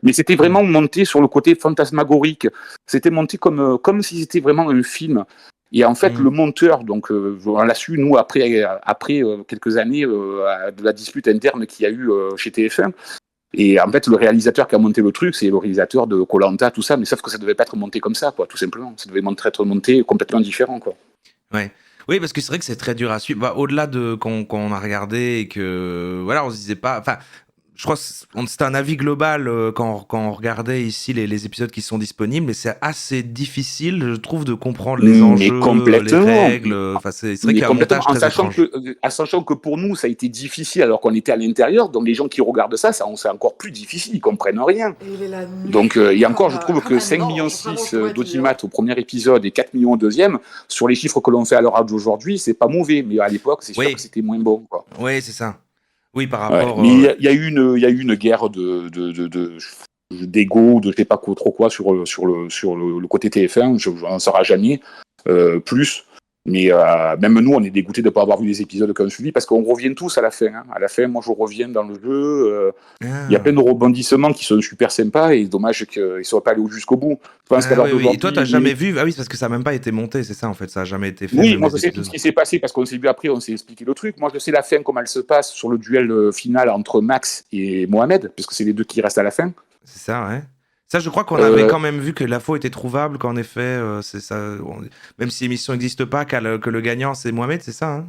Mais c'était vraiment monté sur le côté fantasmagorique, c'était monté comme si c'était vraiment un film. Et en fait, le monteur, donc on l'a su, nous, après quelques années de la dispute interne qu'il y a eu chez TF1, et en fait, le réalisateur qui a monté le truc, c'est le réalisateur de Koh-Lanta, tout ça, mais sauf que ça devait pas être monté comme ça, quoi, tout simplement. Ça devait être monté complètement différent, quoi. Ouais. Oui, parce que c'est vrai que c'est très dur à suivre. Bah, au-delà de quand on a regardé et que, voilà, on se disait pas... Enfin, je crois que c'était un avis global quand on regardait ici les épisodes qui sont disponibles, mais c'est assez difficile, je trouve, de comprendre les enjeux, les règles. Enfin, c'est vrai qu'il y a un montage très étrange. Sachant que pour nous, ça a été difficile alors qu'on était à l'intérieur, donc les gens qui regardent ça, c'est encore plus difficile, ils comprennent rien. Donc, il y a encore, je trouve que 5,6 millions d'audimat au premier épisode et 4 millions au deuxième, sur les chiffres que l'on fait à l'heure d'aujourd'hui, c'est pas mauvais, mais à l'époque, c'est sûr que c'était moins bon, quoi. Oui, c'est ça. Oui, par rapport. Mais il y a eu une guerre d'ego, de je sais pas trop quoi sur le côté TF1. Je n'en saurai jamais plus. Mais même nous, on est dégoûtés de ne pas avoir vu les épisodes qu'on suivi parce qu'on revient tous à la fin. Hein. À la fin, moi, je reviens dans le jeu. Il y a plein de rebondissements qui sont super sympas et dommage qu'ils ne soient pas allés jusqu'au bout. Je pense oui. Et toi, tu n'as jamais vu? Ah oui, c'est parce que ça n'a même pas été monté, c'est ça en fait. Ça n'a jamais été fait. Oui, moi, je sais tout ce qui s'est passé parce qu'on s'est vu après, on s'est expliqué le truc. Moi, je sais la fin, comment elle se passe sur le duel final entre Max et Mohamed, puisque c'est les deux qui restent à la fin. C'est ça, ouais. Ça, je crois qu'on avait quand même vu que l'info était trouvable, qu'en effet, c'est ça. Même si l'émission n'existe pas, que le gagnant, c'est Mohamed, c'est ça, hein?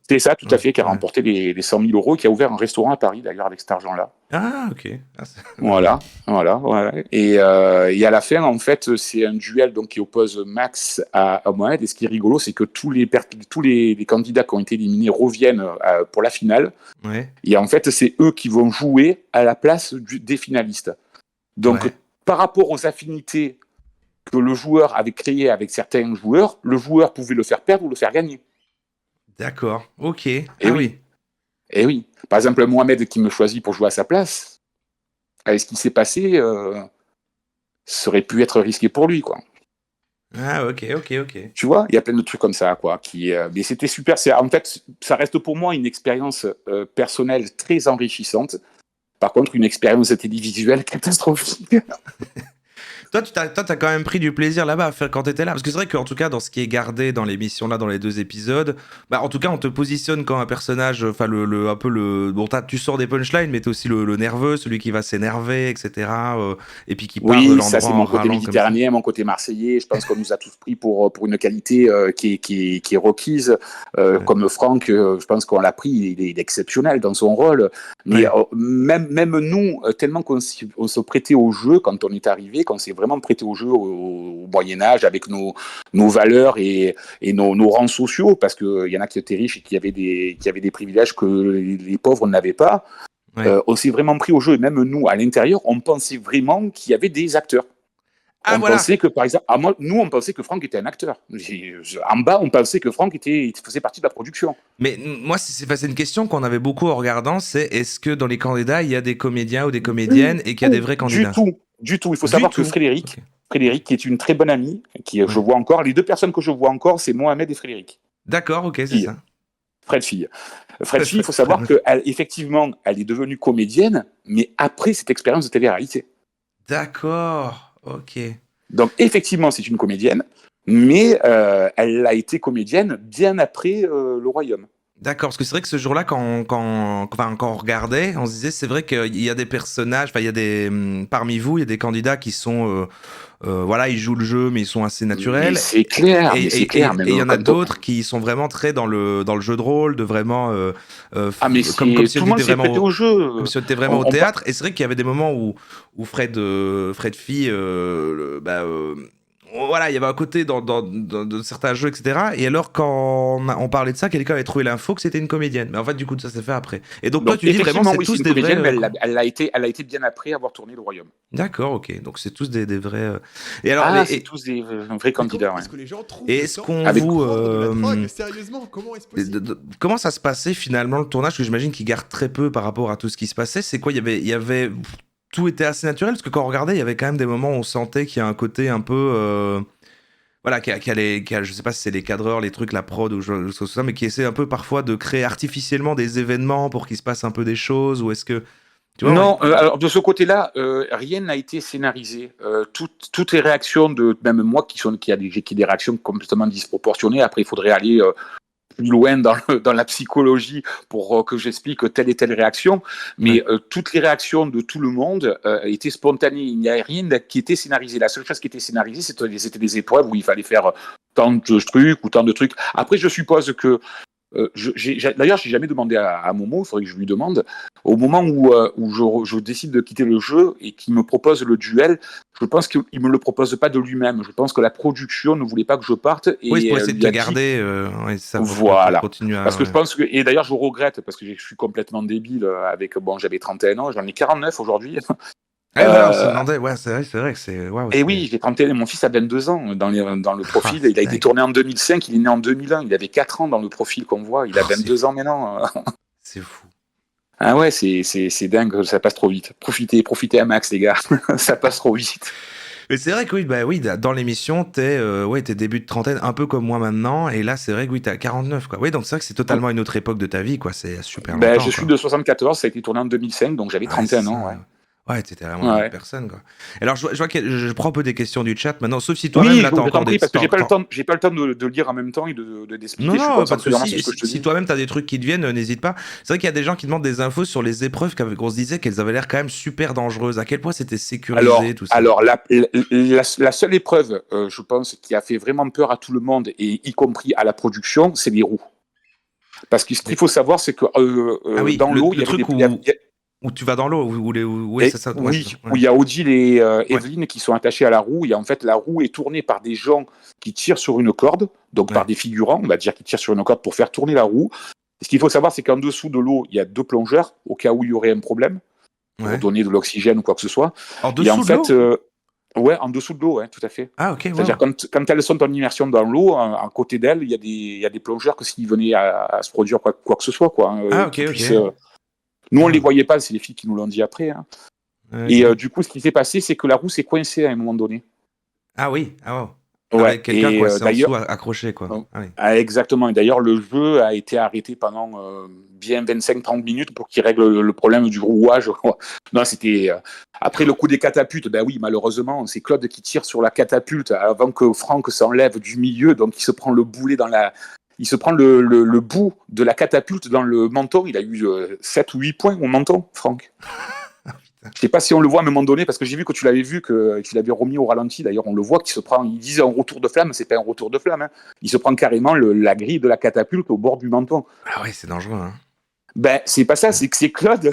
C'est ça, tout à fait, qui a remporté les 100 000 euros, qui a ouvert un restaurant à Paris, d'ailleurs, avec cet argent-là. Ah, ok. Voilà. Et à la fin, en fait, c'est un duel donc, qui oppose Max à Mohamed. Et ce qui est rigolo, c'est que tous les candidats qui ont été éliminés reviennent pour la finale. Ouais. Et en fait, c'est eux qui vont jouer à la place des finalistes. Donc, par rapport aux affinités que le joueur avait créées avec certains joueurs, le joueur pouvait le faire perdre ou le faire gagner. D'accord, ok. Et oui. Par exemple, Mohamed qui me choisit pour jouer à sa place, avec ce qui s'est passé, ça aurait pu être risqué pour lui, quoi. Ah, ok. Tu vois, il y a plein de trucs comme ça, quoi. Mais c'était super. En fait, ça reste pour moi une expérience personnelle très enrichissante. Par contre, une expérience télévisuelle catastrophique. Toi, t'as quand même pris du plaisir là-bas quand t'étais là. Parce que c'est vrai qu'en tout cas, dans ce qui est gardé dans l'émission là, dans les 2 épisodes, en tout cas, on te positionne comme un personnage, enfin, un peu le. Bon, tu sors des punchlines, mais t'es aussi le nerveux, celui qui va s'énerver, etc. Et puis qui parle de l'endroit. Oui, ça, c'est mon côté méditerranéen, mon côté marseillais. Je pense qu'on nous a tous pris pour une qualité qui est requise. Comme Franck, je pense qu'on l'a pris, il est exceptionnel dans son rôle. Mais même nous, tellement qu'on se prêtait au jeu quand on est arrivé, qu'on s'est vraiment prêté au jeu au Moyen-Âge avec nos valeurs et nos rangs sociaux, parce qu'il y en a qui étaient riches et qui avaient des privilèges que les pauvres n'avaient pas. On s'est vraiment pris au jeu, et même nous, à l'intérieur, on pensait vraiment qu'il y avait des acteurs. Pensait que, par exemple, on pensait que Franck était un acteur. En bas, on pensait que Franck faisait partie de la production. Mais moi, c'est une question qu'on avait beaucoup en regardant, c'est est-ce que dans les candidats, il y a des comédiens ou des comédiennes et qu'il y a des vrais candidats? Du tout. Il faut savoir que Frédéric, qui est une très bonne amie, je vois encore, les 2 personnes que je vois encore, c'est Mohamed et Frédéric. D'accord, ok, c'est ça. Fred-Fille, il faut savoir qu'effectivement, elle est devenue comédienne, mais après cette expérience de télé-réalité. D'accord, ok. Donc, effectivement, c'est une comédienne, mais elle a été comédienne bien après Le Royaume. D'accord, parce que c'est vrai que ce jour-là, quand on regardait, on se disait, c'est vrai qu'il y a des personnages, il y a parmi vous, il y a des candidats qui sont, ils jouent le jeu, mais ils sont assez naturels. Mais c'est clair, et il y en a d'autres qui sont vraiment très dans le jeu de rôle, de vraiment, comme si on était vraiment au jeu. Comme si on était vraiment au théâtre. Et c'est vrai qu'il y avait des moments où Fred Fille, voilà, il y avait un côté dans certains jeux, etc. Et alors, quand on parlait de ça, quelqu'un avait trouvé l'info que c'était une comédienne. Mais en fait, du coup, ça s'est fait après. Et donc, toi, tu dis vraiment, c'est oui, tous une des vrais. comédienne, mais elle a été bien après avoir tourné Le Royaume. D'accord, ok. Donc, c'est tous des vrais. Et alors, c'est tous des vrais candidats. Est-ce que les gens trouvent Et le est-ce temps qu'on de vous. prendre de la drogue sérieusement, comment est-ce possible? Comment ça se passait finalement le tournage? Parce que j'imagine qu'il garde très peu par rapport à tout ce qui se passait. C'est quoi? Il y avait. Tout était assez naturel, parce que quand on regardait, il y avait quand même des moments où on sentait qu'il y a un côté un peu. Voilà, je sais pas si c'est les cadreurs, les trucs, la prod ou ça, mais qui essaie un peu parfois de créer artificiellement des événements pour qu'il se passe un peu des choses, ou est-ce que... Tu vois, non, alors de ce côté-là, rien n'a été scénarisé. Toutes les réactions de même moi qui a des réactions complètement disproportionnées. Après, il faudrait aller plus loin dans la psychologie pour que j'explique telle et telle réaction. Mais toutes les réactions de tout le monde étaient spontanées. Il n'y a rien qui était scénarisé. La seule chose qui était scénarisée, c'était des épreuves où il fallait faire tant de trucs ou tant de trucs. Après, je suppose que d'ailleurs, j'ai jamais demandé à Momo, il faudrait que je lui demande. Au moment où je décide de quitter le jeu et qu'il me propose le duel, je pense qu'il me le propose pas de lui-même. Je pense que la production ne voulait pas que je parte. Et oui, c'est pour essayer de te garder. Ça, voilà. Continuer parce que je pense que, et d'ailleurs, je regrette parce que je suis complètement débile j'avais 31 ans, j'en ai 49 aujourd'hui. Voilà, on se demandait, ouais, c'est vrai que c'est. Wow, et oui, j'ai 31, mon fils a 22 ans dans le profil. Il a été tourné en 2005, il est né en 2001, il avait 4 ans dans le profil qu'on voit, il a 22 ans maintenant. C'est fou. Ah ouais, c'est dingue, ça passe trop vite. Profitez à max, les gars, ça passe trop vite. Mais c'est vrai que oui, dans l'émission, t'es début de trentaine, un peu comme moi maintenant, et là, c'est vrai que oui, t'es à 49, quoi. Oui, donc c'est vrai que c'est totalement une autre époque de ta vie, quoi. C'est super longtemps. Je suis de 74, ça a été tourné en 2005, donc j'avais 31 ans, ouais. Ouais, t'étais vraiment une personne, quoi. Alors, je vois que je prends un peu des questions du chat maintenant, sauf si toi-même, oui, là, t'as encore des... parce que j'ai pas le temps de lire en même temps et d'expliquer. Non, pas de soucis. Si toi-même t'as des trucs qui te viennent, n'hésite pas. C'est vrai qu'il y a des gens qui demandent des infos sur les épreuves qu'on se disait qu'elles avaient l'air quand même super dangereuses. À quel point c'était sécurisé, tout ça? Alors, la seule épreuve, je pense, qui a fait vraiment peur à tout le monde, et y compris à la production, c'est les roues. Parce que ce qu'il faut savoir, c'est que dans l'eau, il y a des... Où tu vas dans l'eau, où il y a Odile et Evelyne qui sont attachés à la roue. Et en fait, la roue est tournée par des gens qui tirent sur une corde, donc par des figurants, on va dire, qui tirent sur une corde pour faire tourner la roue. Et ce qu'il faut savoir, c'est qu'en dessous de l'eau, il y a 2 plongeurs, au cas où il y aurait un problème, pour donner de l'oxygène ou quoi que ce soit. En dessous de l'eau en dessous de l'eau, ouais, tout à fait. Ah, ok. C'est-à-dire, quand elles sont en immersion dans l'eau, à côté d'elles, il y a des plongeurs que s'ils venaient à se produire quoi que ce soit, quoi. Ok. Nous, on ne les voyait pas, c'est les filles qui nous l'ont dit après. Hein. Et du coup, ce qui s'est passé, c'est que la roue s'est coincée à un moment donné. Ah oui, Ouais. Avec quelqu'un coincé en dessous, accroché, quoi. Exactement. Et d'ailleurs, le jeu a été arrêté pendant bien 25-30 minutes pour qu'il règle le problème du rouage. Non, c'était... Après, le coup des catapultes, oui, malheureusement, c'est Claude qui tire sur la catapulte avant que Franck s'enlève du milieu, donc il se prend le boulet il se prend le bout de la catapulte dans le menton. Il a eu 7 ou 8 points au menton, Franck. Je sais pas si on le voit à un moment donné, parce que j'ai vu que tu l'avais remis au ralenti. D'ailleurs, on le voit qu'il se prend, il disait un retour de flamme, c'est pas un retour de flamme. Hein. Il se prend carrément la grille de la catapulte au bord du menton. Ah ouais, c'est dangereux. Hein. C'est pas ça, c'est que c'est Claude.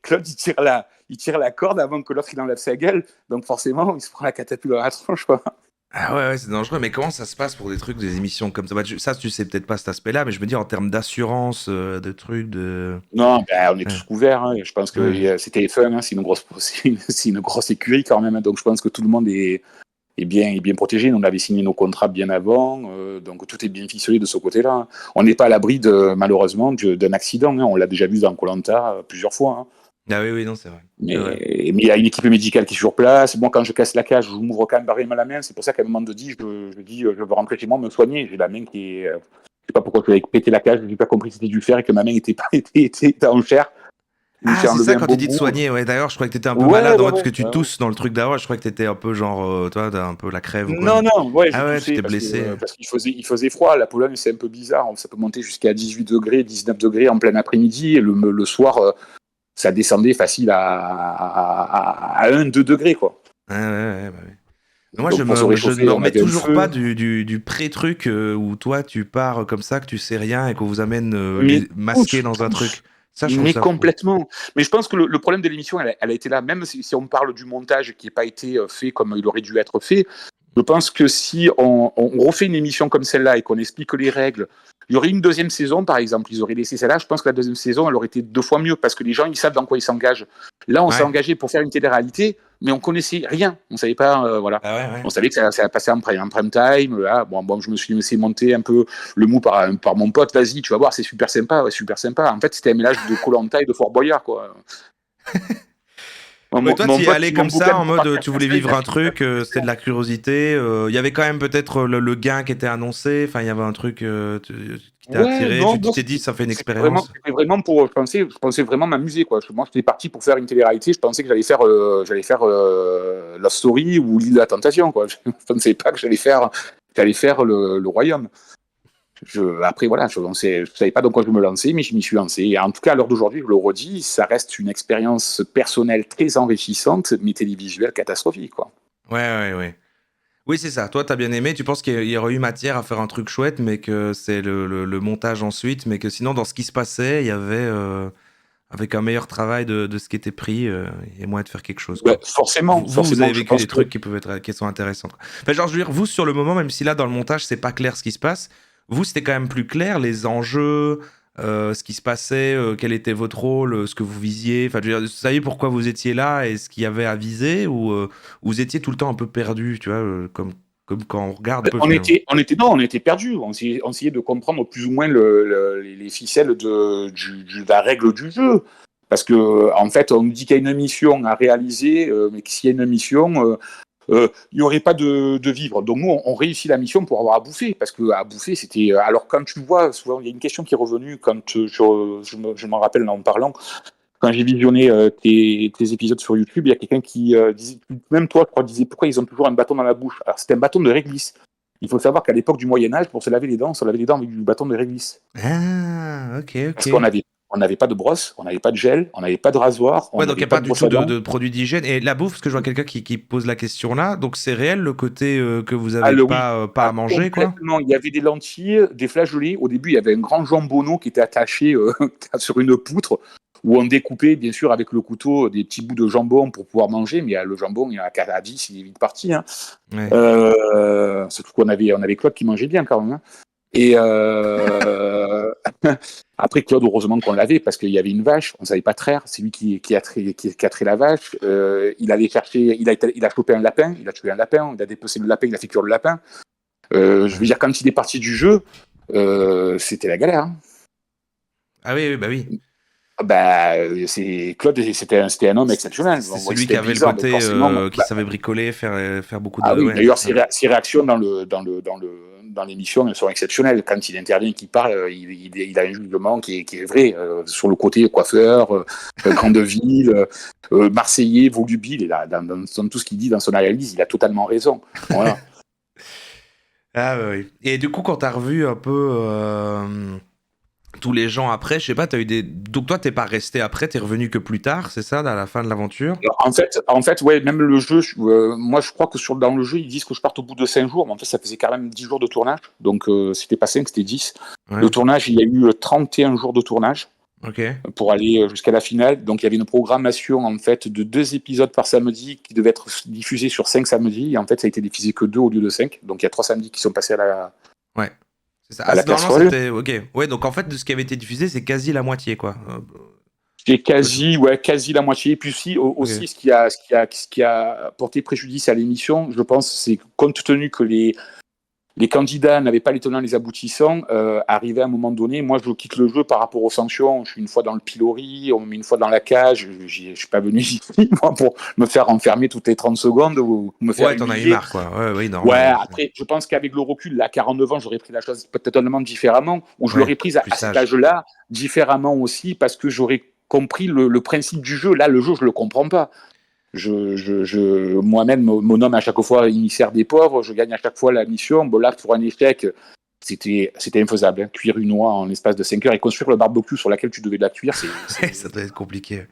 Claude, il tire la corde avant que l'autre il enlève sa gueule. Donc forcément, il se prend la catapulte dans la tronche, quoi. Ah ouais, c'est dangereux, mais comment ça se passe pour des émissions comme ça? Ça, tu sais peut-être pas cet aspect-là, mais je veux dire en termes d'assurance, de trucs, de... Non, on est tous couverts, hein. Je pense que c'était fun, hein. C'est une grosse écurie quand même, hein. Donc je pense que tout le monde est bien protégé. Nous, on avait signé nos contrats bien avant, donc tout est bien ficelé de ce côté-là. Hein. On n'est pas à l'abri, malheureusement, d'un accident, hein. On l'a déjà vu dans Koh-Lanta plusieurs fois, hein. Ah oui, non, c'est vrai. Mais il y a une équipe médicale qui est sur place. Moi, quand je casse la cage, je m'ouvre quand même barrément la main. C'est pour ça qu'à un moment donné, je veux rentrer chez moi, me soigner. J'ai la main qui est... je sais pas pourquoi tu avais pété la cage. J'ai pas compris que c'était du fer et que ma main était en chair. Ah, c'est ça quand tu dis de soigner. Ouais, d'ailleurs, je croyais que t'étais un peu malade, parce que tu tousses dans le truc d'avant. Je croyais que t'étais un peu genre, toi, t'as un peu la crève ou quoi. Non, tu t'es blessé. Parce qu'il faisait froid. La Pologne, c'est un peu bizarre. Ça peut monter jusqu'à 18 degrés, 19 degrés en plein après-midi. Et le soir... ça descendait facile à 1-2 degrés, quoi. Ouais. Moi, je ne me remets toujours pas du pré-truc où toi, tu pars comme ça, que tu sais rien et qu'on vous amène masqué dans un truc. Ça, je trouve ça complètement. Fou. Mais je pense que le problème de l'émission, elle a été là. Même si on parle du montage qui n'a pas été fait comme il aurait dû être fait, Je pense que si on refait une émission comme celle-là et qu'on explique les règles, il y aurait une deuxième saison, par exemple. Ils auraient laissé celle-là. Je pense que la deuxième saison, elle aurait été 2 fois mieux parce que les gens, ils savent dans quoi ils s'engagent. Là, on s'est engagé pour faire une télé-réalité, mais on connaissait rien. On savait pas, voilà. On savait que ça passait en prime time. Là, bon, je me suis laissé monter un peu le mou par mon pote. Vas-y, tu vas voir, c'est super sympa. Ouais, super sympa. En fait, c'était un mélange de Koh-Lanta et de Fort Boyard, quoi. Mais toi, tu y allais comme ça, en mode tu voulais vivre un truc, c'était de la curiosité. Il y avait quand même peut-être le gain qui était annoncé. Enfin, il y avait un truc qui t'a attiré. Tu t'es dit, ça fait une expérience. C'était vraiment pour. Je pensais vraiment m'amuser, quoi. Moi, j'étais parti pour faire une télé-réalité. Je pensais que j'allais faire Lost Story ou l'île de la Tentation, quoi. Je ne pensais pas que j'allais faire le Royaume. Après, voilà, je ne savais pas dans quoi je me lançais, mais je m'y suis lancé. Et en tout cas, à l'heure d'aujourd'hui, je le redis, ça reste une expérience personnelle très enrichissante, mais télévisuelle catastrophique, quoi. Ouais. Oui, c'est ça. Toi, t'as bien aimé. Tu penses qu'il y aurait eu matière à faire un truc chouette, mais que c'est le montage ensuite, mais que sinon, dans ce qui se passait, il y avait, avec un meilleur travail de ce qui était pris, il y a moyen de faire quelque chose, quoi. Ouais, forcément. Vous avez vécu des trucs qui sont intéressants, quoi. Enfin, genre, je veux dire, vous, sur le moment, même si là, dans le montage, c'est pas clair ce qui se passe, vous, c'était quand même plus clair, les enjeux, ce qui se passait, quel était votre rôle, ce que vous visiez. Enfin, je veux dire, vous saviez pourquoi vous étiez là et ce qu'il y avait à viser, ou vous étiez tout le temps un peu perdu, tu vois, comme quand on regarde. On était perdus. On essayait de comprendre plus ou moins les ficelles de la règle du jeu. Parce que, en fait, on nous dit qu'il y a une mission à réaliser, mais que s'il y a une mission, il n'y aurait pas de vivre. Donc nous, on réussit la mission pour avoir à bouffer, parce que à bouffer, c'était... Alors quand tu vois, souvent, il y a une question qui est revenue quand je m'en rappelle en parlant, quand j'ai visionné tes épisodes sur YouTube, il y a quelqu'un qui disait, même toi, je crois, disait pourquoi ils ont toujours un bâton dans la bouche. Alors c'était un bâton de réglisse. Il faut savoir qu'à l'époque du Moyen-Âge, pour se laver les dents, on se lavait les dents avec du bâton de réglisse. Ah, ok. Parce qu'on n'avait pas de brosse, on n'avait pas de gel, on n'avait pas de rasoir. Ouais, donc il n'y a pas du tout de produits d'hygiène. Et la bouffe, parce que je vois quelqu'un qui pose la question là, donc c'est réel le côté que vous n'avez pas à manger, quoi. Il y avait des lentilles, des flageolets. Au début, il y avait un grand jambonneau qui était attaché sur une poutre, où on découpait, bien sûr, avec le couteau, des petits bouts de jambon pour pouvoir manger. Mais le jambon, il y a à 10, il est vite parti. Hein. Ouais. Surtout qu'on avait Claude qui mangeait bien quand même. Hein. Et après, Claude, heureusement qu'on l'avait, parce qu'il y avait une vache, on ne savait pas traire, c'est lui qui a trait la vache. Il allait chercher, il a chopé un lapin, il a tué un lapin, il a dépecé le lapin, il a fait cuire le lapin. Je veux dire, quand il est parti du jeu, c'était la galère. Hein. Ah oui, bah oui. Claude, c'était un homme exceptionnel. C'est celui qui avait le côté, qui savait bricoler, faire beaucoup de... Ah oui, d'ailleurs, ses réactions dans l'émission, elles sont exceptionnelles. Quand il intervient, qu'il parle, il a un jugement qui est vrai, sur le côté coiffeur, grande ville, marseillais, volubile. Dans tout ce qu'il dit dans son analyse, il a totalement raison. Voilà. Ah oui. Et du coup, quand tu as revu un peu... tous les gens après, je sais pas, t'as eu des... Donc toi, t'es pas resté après, t'es revenu que plus tard, c'est ça, à la fin de l'aventure? En fait, ouais, même le jeu, moi je crois que dans le jeu, ils disent que je parte au bout de 5 jours, mais en fait, ça faisait quand même 10 jours de tournage, donc c'était pas 5, c'était 10. Ouais. Le tournage, il y a eu 31 jours de tournage. Okay. Pour aller jusqu'à la finale. Donc il y avait une programmation en fait de 2 épisodes par samedi qui devaient être diffusés sur 5 samedis, et en fait, ça a été diffusé que 2 au lieu de 5, donc il y a 3 samedis qui sont passés à la... Ouais. C'est ça. À la casserole. Ok. Ouais, donc en fait, de ce qui avait été diffusé, c'est quasi la moitié, quoi. C'est quasi la moitié. Et puis aussi, okay. ce qui a porté préjudice à l'émission, je pense, c'est compte tenu que les candidats n'avaient pas les tenants et les aboutissants, arrivé à un moment donné, moi je quitte le jeu par rapport aux sanctions. Je suis une fois dans le pilori, on me met une fois dans la cage, je suis pas venu ici moi, pour me faire enfermer toutes les 30 secondes ou me faire humilier. T'en as eu marre, quoi. Ouais, après, je pense qu'avec le recul, là, 49 ans, j'aurais pris la chose peut-être totalement différemment, ou je l'aurais prise à cet âge-là différemment aussi, parce que j'aurais compris le principe du jeu. Là, le jeu, je le comprends pas. Moi-même, mon homme à chaque fois émissaire des pauvres, je gagne à chaque fois la mission. Bon, là, pour un échec, c'était infaisable. Hein. Cuire une noix en l'espace de 5 heures et construire le barbecue sur laquelle tu devais la cuire, ça doit être compliqué.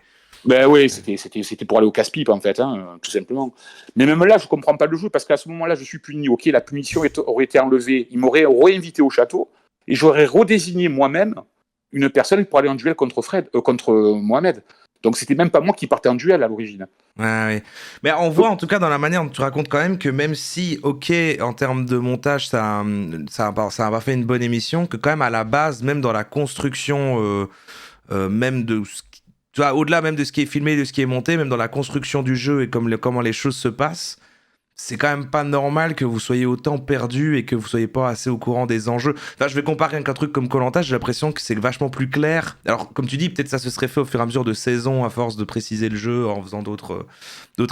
Ben oui, c'était pour aller au casse-pipe, en fait, hein, tout simplement. Mais même là, je comprends pas le jeu, parce qu'à ce moment-là, je suis puni. Ok, la punition aurait été enlevée. Il m'aurait réinvité au château, et j'aurais redésigné moi-même une personne pour aller en duel contre Mohamed. Donc c'était même pas moi qui partais en duel à l'origine. Ouais. Mais on voit en tout cas dans la manière dont tu racontes quand même que même si, ok, en termes de montage, ça a pas fait une bonne émission, que quand même à la base, même dans la construction, même de tu vois, au-delà même de ce qui est filmé, de ce qui est monté, même dans la construction du jeu et comment les choses se passent, c'est quand même pas normal que vous soyez autant perdu et que vous soyez pas assez au courant des enjeux. Enfin, je vais comparer avec un truc comme Koh-Lanta, j'ai l'impression que c'est vachement plus clair. Alors, comme tu dis, peut-être ça se serait fait au fur et à mesure de saisons à force de préciser le jeu en faisant d'autres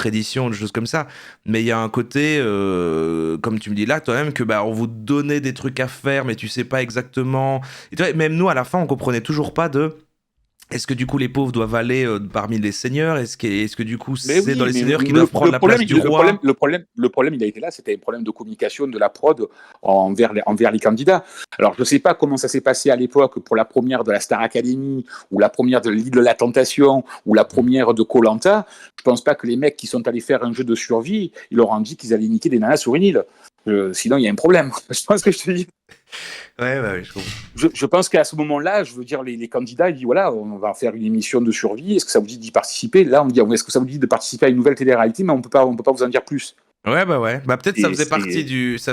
éditions, des choses comme ça. Mais il y a un côté, comme tu me dis là, toi-même, que on vous donnait des trucs à faire, mais tu sais pas exactement. Et toi, même nous, à la fin, on comprenait toujours pas de. Est-ce que du coup les pauvres doivent aller parmi les seigneurs ? Est-ce que du coup c'est dans les seigneurs qui doivent prendre la place du roi ? Le problème, il a été là, c'était un problème de communication de la prod envers les candidats. Alors je ne sais pas comment ça s'est passé à l'époque pour la première de la Star Academy, ou la première de l'île de la Tentation, ou la première de Koh-Lanta. Je pense pas que les mecs qui sont allés faire un jeu de survie, ils leur ont dit qu'ils allaient niquer des nanas sur une île. Sinon il y a un problème. Je pense que je te dis. Ouais, je comprends. Je pense qu'à ce moment-là, je veux dire, les candidats, ils disent voilà, on va faire une émission de survie. Est-ce que ça vous dit d'y participer ? Là, on dit est-ce que ça vous dit de participer à une nouvelle télé-réalité ? Mais on peut pas vous en dire plus. Ouais. Peut-être ça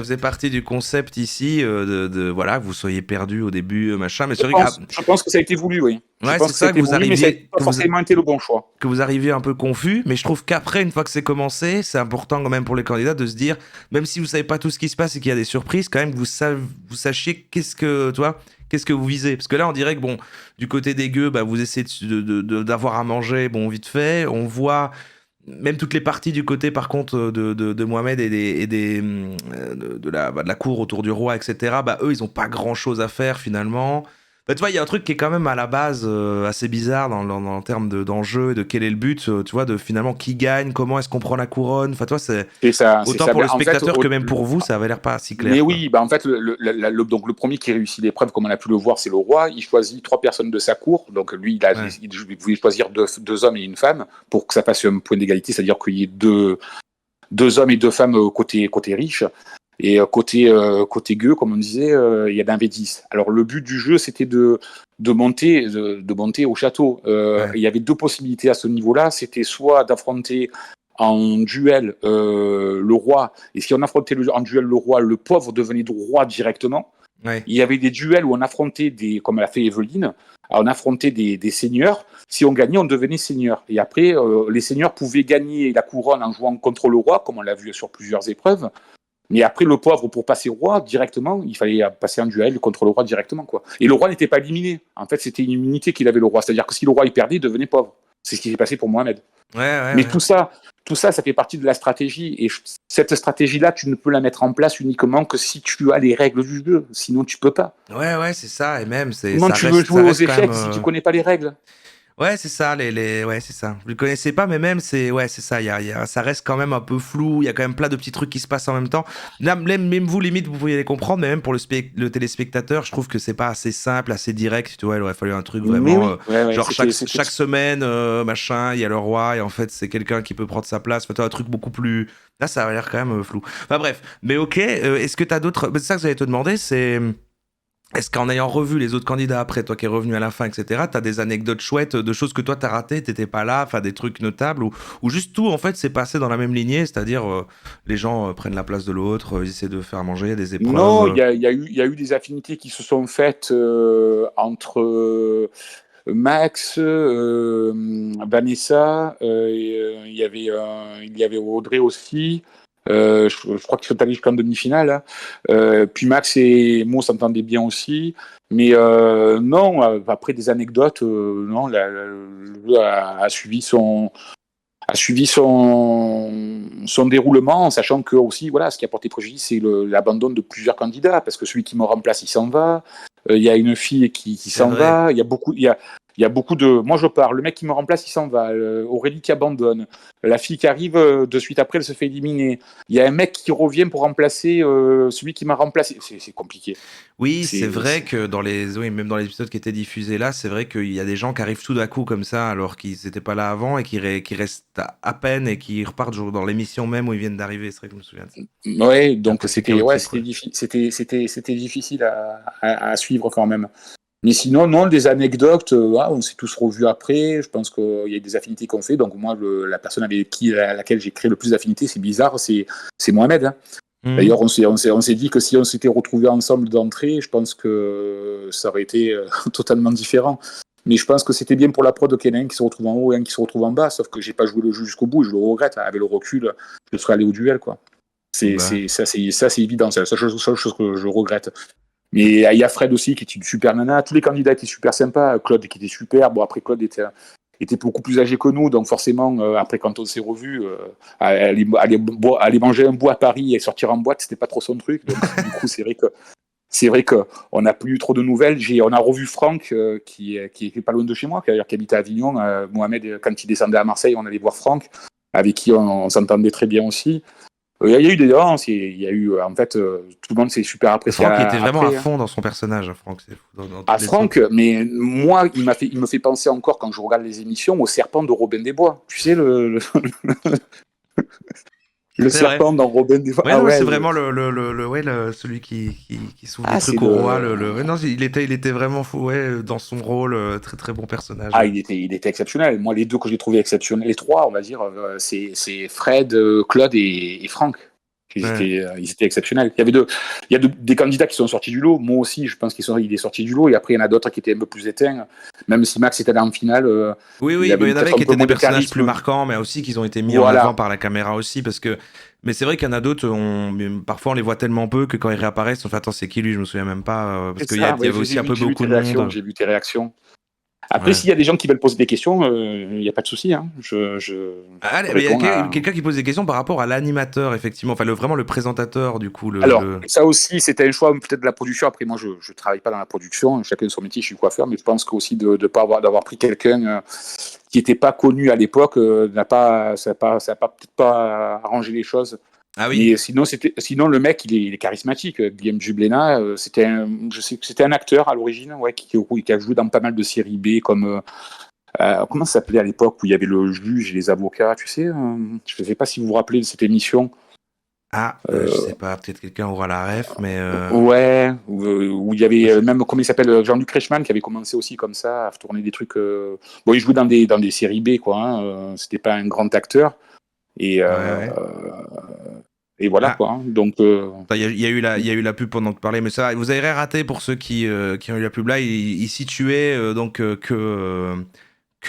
faisait partie du concept ici de voilà, que vous soyez perdu au début, machin. Mais je pense que ça a été voulu, oui. Ouais, c'est ça que vous arriviez. Mais ça n'a pas forcément été le bon choix. Que vous arriviez un peu confus, mais je trouve qu'après, une fois que c'est commencé, c'est important quand même pour les candidats de se dire, même si vous savez pas tout ce qui se passe et qu'il y a des surprises, quand même que vous sachiez qu'est-ce que vous visez. Parce que là, on dirait que bon, du côté des gueux, vous essayez d'avoir à manger, bon, vite fait. On voit même toutes les parties du côté, par contre, de Mohamed et de la cour autour du roi, etc. Eux, ils ont pas grand-chose à faire finalement. Tu vois, il y a un truc qui est quand même à la base assez bizarre en termes d'enjeu et de quel est le but, tu vois, de finalement qui gagne, comment est-ce qu'on prend la couronne. Enfin, toi, c'est autant pour le spectateur que même pour vous, ça avait l'air pas si clair. Mais oui, en fait, donc le premier qui réussit l'épreuve, comme on a pu le voir, c'est le roi. Il choisit 3 personnes de sa cour. Donc lui, il voulait choisir deux hommes et une femme pour que ça fasse un point d'égalité, c'est-à-dire qu'il y ait deux hommes et 2 femmes côté riche. Et côté gueux, comme on disait, il y avait un V10. Alors le but du jeu, c'était de monter au château. Il y avait 2 possibilités à ce niveau-là. C'était soit d'affronter en duel le roi. Et si on affrontait en duel le roi, le pauvre devenait roi directement. Ouais. Il y avait des duels où on affrontait comme l'a fait Evelyne, on affrontait des seigneurs. Si on gagnait, on devenait seigneur. Et après, les seigneurs pouvaient gagner la couronne en jouant contre le roi, comme on l'a vu sur plusieurs épreuves. Mais après, le pauvre, pour passer roi directement, il fallait passer un duel contre le roi directement, quoi. Et le roi n'était pas éliminé. En fait, c'était une immunité qu'il avait, le roi. C'est-à-dire que si le roi il perdait, il devenait pauvre. C'est ce qui s'est passé pour Mohamed. Mais tout ça, ça fait partie de la stratégie. Et cette stratégie-là, tu ne peux la mettre en place uniquement que si tu as les règles du jeu. Sinon, tu peux pas. Ouais, c'est ça. Et même, comment tu veux jouer aux échecs si tu connais pas les règles ? Ouais, c'est ça, ouais, c'est ça. Vous le connaissez pas, mais même, c'est ça. Ça reste quand même un peu flou. Il y a quand même plein de petits trucs qui se passent en même temps. Là, même vous, limite, vous pouvez les comprendre, mais même pour le téléspectateur, je trouve que c'est pas assez simple, assez direct. Tu vois, il aurait fallu un truc vraiment, genre chaque semaine, machin, il y a le roi, et en fait, c'est quelqu'un qui peut prendre sa place. Enfin, un truc beaucoup plus. Là, ça a l'air quand même flou. Enfin, bref. Mais ok, est-ce que t'as d'autres. C'est ça que j'allais te demander, c'est. Est-ce qu'en ayant revu les autres candidats après, toi qui es revenu à la fin, etc., t'as des anecdotes chouettes, de choses que toi t'as ratées, t'étais pas là, enfin des trucs notables, ou juste tout en fait s'est passé dans la même lignée, c'est-à-dire les gens prennent la place de l'autre, ils essaient de faire manger, des épreuves. Non, il y a eu des affinités qui se sont faites entre Max, Vanessa, il y avait Audrey aussi. Je crois qu'ils sont allés jusqu'en demi-finale. Puis Max et Mo s'entendaient bien aussi. Mais non, après des anecdotes, non, le jeu a suivi son déroulement, en sachant que aussi, voilà, ce qui a porté préjudice, c'est l'abandon de plusieurs candidats, parce que celui qui me remplace, il s'en va. Il y a une fille qui s'en va. Il y a beaucoup de. Moi, je pars. Le mec qui me remplace, il s'en va. Aurélie qui abandonne. La fille qui arrive de suite après, elle se fait éliminer. Il y a un mec qui revient pour remplacer celui qui m'a remplacé. C'est compliqué. Oui, c'est vrai que même dans les épisodes qui étaient diffusés là, c'est vrai qu'il y a des gens qui arrivent tout d'un coup comme ça, alors qu'ils n'étaient pas là avant et qui restent à peine et qui repartent dans l'émission même où ils viennent d'arriver. C'est vrai que je me souviens. Ouais, donc c'était difficile à suivre quand même. Mais sinon, non, des anecdotes, on s'est tous revus après. Je pense qu'il y a des affinités qu'on fait. Donc, moi, la personne avec laquelle j'ai créé le plus d'affinités, c'est bizarre, c'est Mohamed. Hein. D'ailleurs, on s'est dit que si on s'était retrouvés ensemble d'entrée, je pense que ça aurait été totalement différent. Mais je pense que c'était bien pour la prod qu'il y en a un qui se retrouve en haut et un qui se retrouve en bas. Sauf que j'ai pas joué le jeu jusqu'au bout. Je le regrette. Avec le recul, je serais allé au duel, quoi. C'est évident. C'est la seule chose que je regrette. Mais il y a Fred aussi qui est une super nana. Tous les candidats étaient super sympas. Claude qui était super. Bon, après, Claude était beaucoup plus âgé que nous. Donc, forcément, après, quand on s'est revus, aller manger un bout à Paris et sortir en boîte, c'était pas trop son truc. Donc, du coup, c'est vrai qu'on n'a plus eu trop de nouvelles. On a revu Franck, qui est pas loin de chez moi, qui habitait à Avignon. Mohamed, quand il descendait à Marseille, on allait voir Franck, avec qui on s'entendait très bien aussi. Il y a eu des danses, il y a eu, en fait, tout le monde s'est super apprécié. Franck était vraiment à fond dans son personnage, Franck. C'est fou, Franck, mais moi, il me fait penser encore, quand je regarde les émissions, au serpent de Robin des Bois. Tu sais, le serpent dans Robin des Bois. Ouais, c'est vraiment celui qui s'ouvre des trucs au roi. Non, il était vraiment fou, dans son rôle, très très bon personnage. Il était exceptionnel. Moi, les deux que j'ai trouvé exceptionnels, les trois, on va dire, c'est Fred, Claude et Franck. Ils étaient exceptionnels. Il y a des candidats qui sont sortis du lot. Moi aussi, je pense qu'il est sorti du lot. Et après, il y en a d'autres qui étaient un peu plus éteints. Même si Max était là en finale. Oui, il y en avait qui étaient des personnages plus marquants, mais aussi qu'ils ont été mis en avant par la caméra aussi. Mais c'est vrai qu'il y en a d'autres, parfois on les voit tellement peu que quand ils réapparaissent, on fait attends, c'est qui lui? Je me souviens même pas. Parce qu'il y avait aussi un peu beaucoup de monde. J'ai vu tes réactions. Après, s'il y a des gens qui veulent poser des questions, il n'y a pas de souci. Hein. Il y a quelqu'un qui pose des questions par rapport à l'animateur, effectivement. Enfin, vraiment le présentateur, du coup. Ça aussi, c'était un choix peut-être de la production. Après, moi, je ne travaille pas dans la production. Chacun son métier, je suis coiffeur. Mais je pense qu'aussi d'avoir pris quelqu'un qui n'était pas connu à l'époque, ça n'a peut-être pas arrangé les choses. Ah oui. Mais sinon, le mec, il est charismatique. Guillaume Jublena, c'était un acteur à l'origine, qui a joué dans pas mal de séries B, comme comment ça s'appelait à l'époque où il y avait le juge et les avocats, tu sais. Je ne sais pas si vous vous rappelez de cette émission. Je sais pas, peut-être quelqu'un aura la ref, mais. Ouais, où il y avait même, comment il s'appelle, Jean-Luc Reichmann, qui avait commencé aussi comme ça à tourner des trucs. Bon, il jouait dans des séries B, quoi. Hein. C'était pas un grand acteur. Et voilà quoi. Hein. Donc il y a eu la pub pendant que tu parlais, mais ça, vous avez rien raté pour ceux qui ont eu la pub là. Il situait que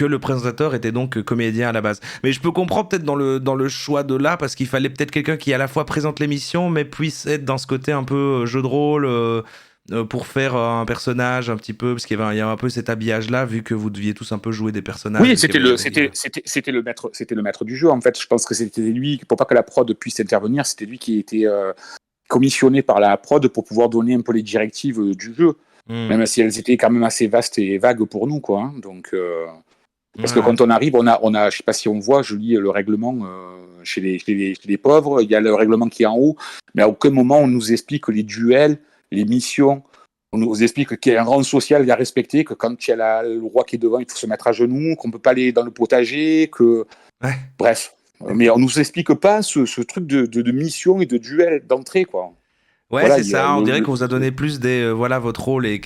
le présentateur était donc comédien à la base. Mais je peux comprendre peut-être dans le choix de là, parce qu'il fallait peut-être quelqu'un qui à la fois présente l'émission, mais puisse être dans ce côté un peu jeu de rôle. Pour faire un personnage un petit peu, parce qu'il y a un peu cet habillage là, vu que vous deviez tous un peu jouer des personnages. Oui, c'était le maître du jeu en fait. Je pense que c'était lui, pour pas que la prod puisse intervenir, c'était lui qui était commissionné par la prod pour pouvoir donner un peu les directives du jeu, même si elles étaient quand même assez vastes et vagues pour nous quoi. Hein. Donc parce que quand on arrive, on a, je sais pas si on voit, je lis le règlement chez les pauvres, il y a le règlement qui est en haut, mais à aucun moment on nous explique que les duels, les missions, on nous explique qu'il y a un rang social à respecter, que quand il y a le roi qui est devant, il faut se mettre à genoux, qu'on ne peut pas aller dans le potager, que... Ouais. Bref. Mais on ne nous explique pas ce truc de mission et de duel d'entrée, quoi. Ouais, voilà, c'est ça. On dirait qu'on vous a donné plus votre rôle et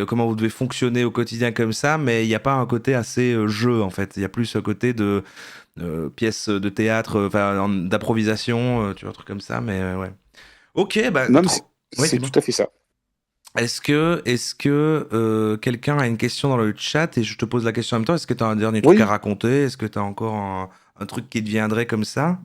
comment vous devez fonctionner au quotidien comme ça, mais il n'y a pas un côté assez jeu, en fait. Il y a plus un côté de pièces de théâtre, d'improvisation, tu vois, un truc comme ça, mais ouais. Ok, bah... Non, c'est tout à fait ça. Est-ce que quelqu'un a une question dans le chat et je te pose la question en même temps? Est-ce que tu as un dernier truc à raconter? Est-ce que tu as encore un truc qui te viendrait comme ça?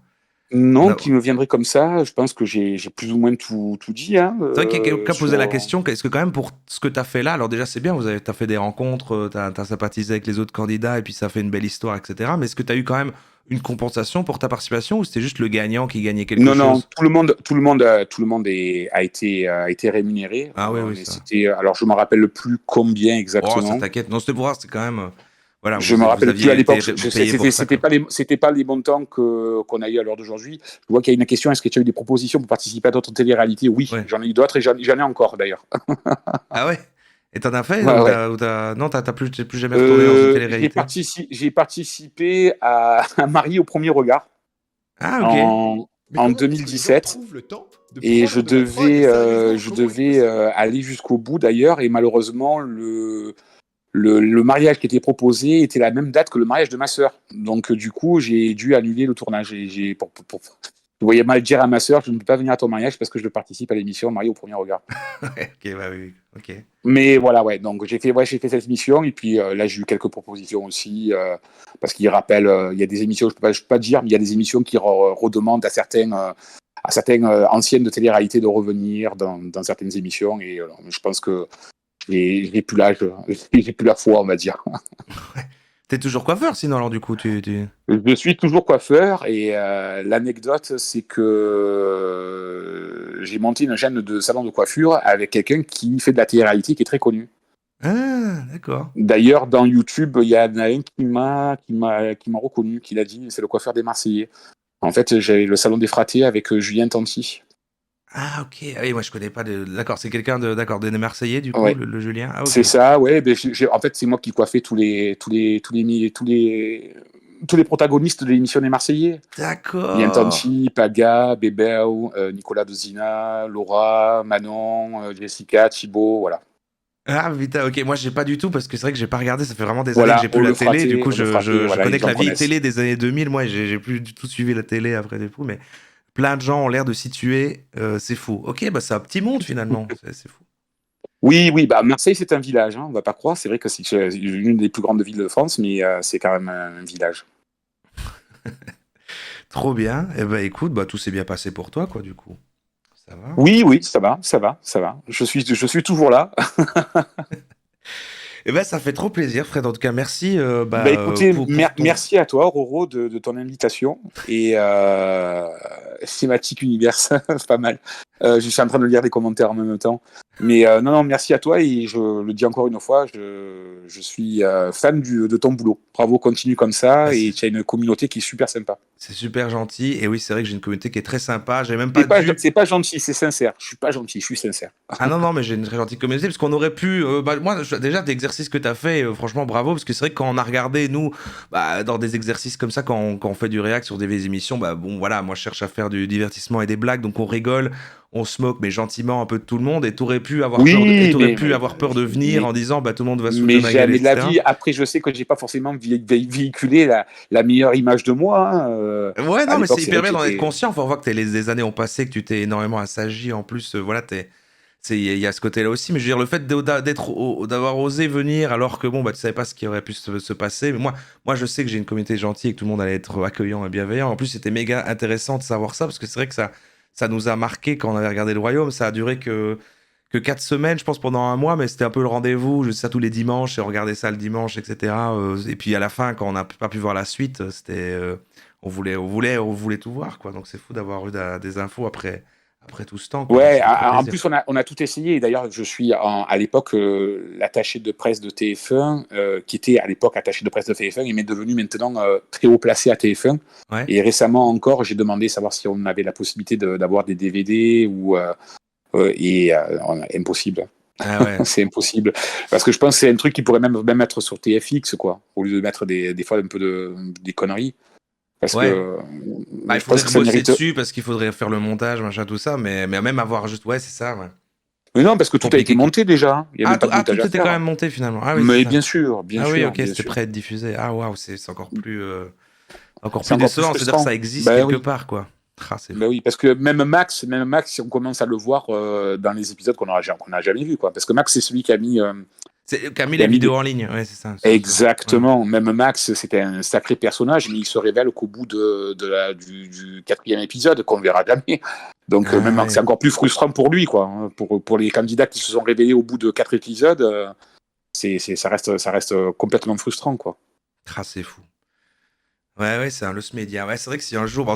Non, qui me viendrait comme ça. Je pense que j'ai plus ou moins tout dit. Hein, c'est vrai qu'il y a quelqu'un posé la question. Est-ce que quand même pour ce que tu as fait là, alors déjà c'est bien, tu as fait des rencontres, tu as sympathisé avec les autres candidats et puis ça fait une belle histoire, etc. Mais est-ce que tu as eu quand même une compensation pour ta participation ou c'était juste le gagnant qui gagnait quelque chose? Non, tout le monde a été rémunéré. Ah oui, alors je me rappelle plus combien exactement. Oh, ça t'inquiète. Non, c'était pour voir, c'est quand même. Voilà, je me rappelle plus à l'époque. C'était pas les montants qu'on a eu à l'heure d'aujourd'hui. Je vois qu'il y a une question. Est-ce que tu as eu des propositions pour participer à d'autres télé-réalités? Oui, j'en ai eu d'autres et j'en ai encore d'ailleurs. Ah ouais. Et t'en as fait? Non, t'as plus jamais retourné dans une télé-réalité? J'ai participé à Marie au premier regard. Ah ok. en 2017. Et je devais aller jusqu'au bout d'ailleurs. Et malheureusement, le mariage qui était proposé était la même date que le mariage de ma sœur. Donc du coup, j'ai dû annuler le tournage. Je voyais mal dire à ma sœur, je ne peux pas venir à ton mariage parce que je participe à l'émission Marié au premier regard. Ok, bah oui, ok. Mais voilà, ouais. Donc j'ai fait cette émission et puis là j'ai eu quelques propositions aussi parce qu'il rappelle, il y a des émissions, je peux pas dire, mais il y a des émissions qui redemandent à certaines anciennes de télé-réalité de revenir dans certaines émissions et je pense que j'ai plus l'âge, j'ai plus la foi, on va dire. T'es toujours coiffeur sinon alors du coup Je suis toujours coiffeur et l'anecdote c'est que j'ai monté une chaîne de salon de coiffure avec quelqu'un qui fait de la télé-réalité qui est très connu. Ah, d'accord. D'ailleurs dans YouTube il y en a un qui m'a reconnu, qui l'a dit, c'est le coiffeur des Marseillais. En fait j'avais le salon des Fratés avec Julien Tanti. Ah ok, ah oui, moi je connais pas d'accord, c'est quelqu'un des Marseillais du coup, Ouais. le Julien. Ah, ok. C'est ça, ouais. Ben, en fait, c'est moi qui coiffais tous les protagonistes de l'émission des Marseillais. D'accord. Julien Tanti, Paga, Bébéo, Nicolas Dezina, Laura, Manon, Jessica, Thibaut, voilà. Ah putain, ok, moi j'ai pas du tout parce que c'est vrai que j'ai pas regardé, ça fait vraiment des Voilà, années que j'ai plus on la le télé, fraté, du coup on le fraté, je voilà, connais les que la gens vieille connaissent. télé des années 2000, moi j'ai plus du tout suivi la télé après du coup, mais plein de gens ont l'air de situer, c'est fou. Ok, bah c'est un petit monde finalement, c'est fou. Oui, bah Marseille c'est un village, hein, on va pas croire. C'est vrai que c'est l'une des plus grandes villes de France, mais c'est quand même un village. Trop bien, et bah écoute, bah tout s'est bien passé pour toi quoi du coup. Ça va. Oui, ça va. Je suis toujours là. Et ben ça fait trop plaisir, Fred. En tout cas, merci. Écoutez, merci à toi, Roro, de ton invitation. Et Thématique Univers, c'est pas mal. Je suis en train de lire des commentaires en même temps. Mais non, merci à toi. Et je le dis encore une fois, je suis fan de ton boulot. Bravo, continue comme ça. Et tu as une communauté qui est super sympa. C'est super gentil. Et oui, c'est vrai que j'ai une communauté qui est très sympa. J'ai même pas C'est pas gentil, c'est sincère. Je suis pas gentil, je suis sincère. Ah non, mais j'ai une très gentille communauté parce qu'on aurait pu. Moi, déjà, l'exercice que tu as fait, franchement, bravo. Parce que c'est vrai que quand on a regardé, nous, dans des exercices comme ça, quand on fait du réact sur des vieilles émissions, bon, voilà, moi, je cherche à faire du divertissement et des blagues. Donc, on rigole, on se moque, mais gentiment un peu de tout le monde. Et tu aurais pu avoir peur de venir en disant, tout le monde va se foutre de ma gueule. Mais jamais de la vie. Après, je sais que j'ai pas forcément véhiculé la meilleure image de moi. Hein. Ouais, non, mais c'est hyper bien d'en être conscient. Faut voir que les années ont passé, que tu t'es énormément assagi. En plus, voilà, il y a ce côté-là aussi, mais je veux dire, le fait d'avoir osé venir alors que tu savais pas ce qui aurait pu se passer. Mais moi, je sais que j'ai une communauté gentille et que tout le monde allait être accueillant et bienveillant. En plus, c'était méga intéressant de savoir ça parce que c'est vrai que ça nous a marqué quand on avait regardé Le Royaume. Ça a duré que 4 semaines, je pense, pendant un mois, mais c'était un peu le rendez-vous. Je sais ça tous les dimanches et on regardait ça le dimanche, etc. Et puis à la fin, quand on n'a pas pu voir la suite, c'était on voulait tout voir, quoi. Donc c'est fou d'avoir eu des infos après tout ce temps. Quoi. Ouais, en plus on a tout essayé. D'ailleurs, je suis à l'époque l'attaché de presse de TF1, qui était à l'époque attaché de presse de TF1, il m'est devenu maintenant très haut placé à TF1. Ouais. Et récemment encore, j'ai demandé savoir si on avait la possibilité d'avoir des DVD impossible. Ah ouais. C'est impossible parce que je pense que c'est un truc qui pourrait même être sur TFX, quoi, au lieu de mettre des fois un peu des conneries. Parce que il faudrait bosser dessus parce qu'il faudrait faire le montage, machin, tout ça, mais même avoir juste, c'est ça, ouais. Mais non, parce que tout a été monté déjà. Il y a tout était quand même monté finalement. Ah oui, mais bien sûr, bien sûr. Ah oui, ok, c'était prêt à être diffusé. Ah waouh, c'est encore plus décevant, c'est-à-dire que ça existe quelque part, quoi. Oui, parce que même Max, si on commence à le voir dans les épisodes qu'on n'a jamais vus, quoi. Parce que Max, c'est celui qui a mis les vidéos en ligne, ouais, c'est ça. Exactement. Ouais. Même Max, c'était un sacré personnage, mais il se révèle qu'au bout du 4e épisode, qu'on verra jamais. Donc c'est encore plus frustrant pour lui, quoi. Pour les candidats qui se sont révélés au bout de 4 épisodes, ça reste complètement frustrant, quoi. C'est fou. Ouais, c'est un lost media. Ouais, c'est vrai que si un jour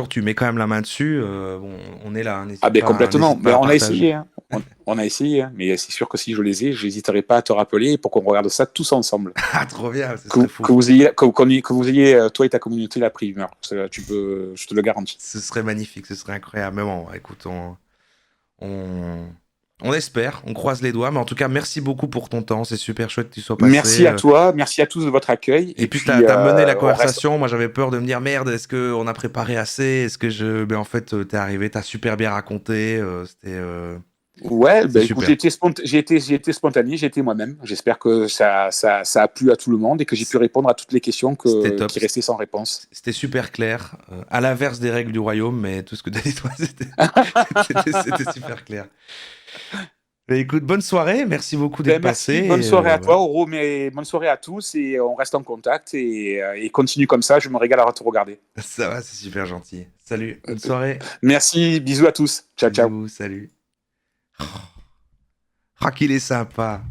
tu mets quand même la main dessus, on est là. Complètement. Mais on a essayé. Hein. On a essayé, hein. Mais c'est sûr que si je les ai, j'hésiterai pas à te rappeler pour qu'on regarde ça tous ensemble. Ah, trop bien, c'est fou. Que vous ayez, toi et ta communauté, la primeur. Je te le garantis. Ce serait magnifique, ce serait incroyable. Mais bon, écoute, On espère, on croise les doigts, mais en tout cas, merci beaucoup pour ton temps, c'est super chouette que tu sois passé. Merci à toi, merci à tous de votre accueil. Et puis, t'as mené la conversation, moi j'avais peur de me dire, merde, est-ce qu'on a préparé assez, est-ce que je... Mais en fait, t'es arrivé, t'as super bien raconté, c'était... Ouais, bah, écoute, j'ai été spontané, j'ai été moi-même. J'espère que ça a plu à tout le monde et que j'ai pu répondre à toutes les questions qui restaient sans réponse. C'était super clair, à l'inverse des règles du royaume, mais tout ce que tu as dit toi, c'était super clair. Mais écoute, bonne soirée, merci beaucoup d'être passé. Bonne soirée à toi, Oro, mais bonne soirée à tous et on reste en contact et continue comme ça, je me régale à te regarder. Ça va, c'est super gentil. Salut, bonne soirée. Merci, bisous à tous. Ciao, ciao. Bisous, salut. Oh, qu'il est sympa.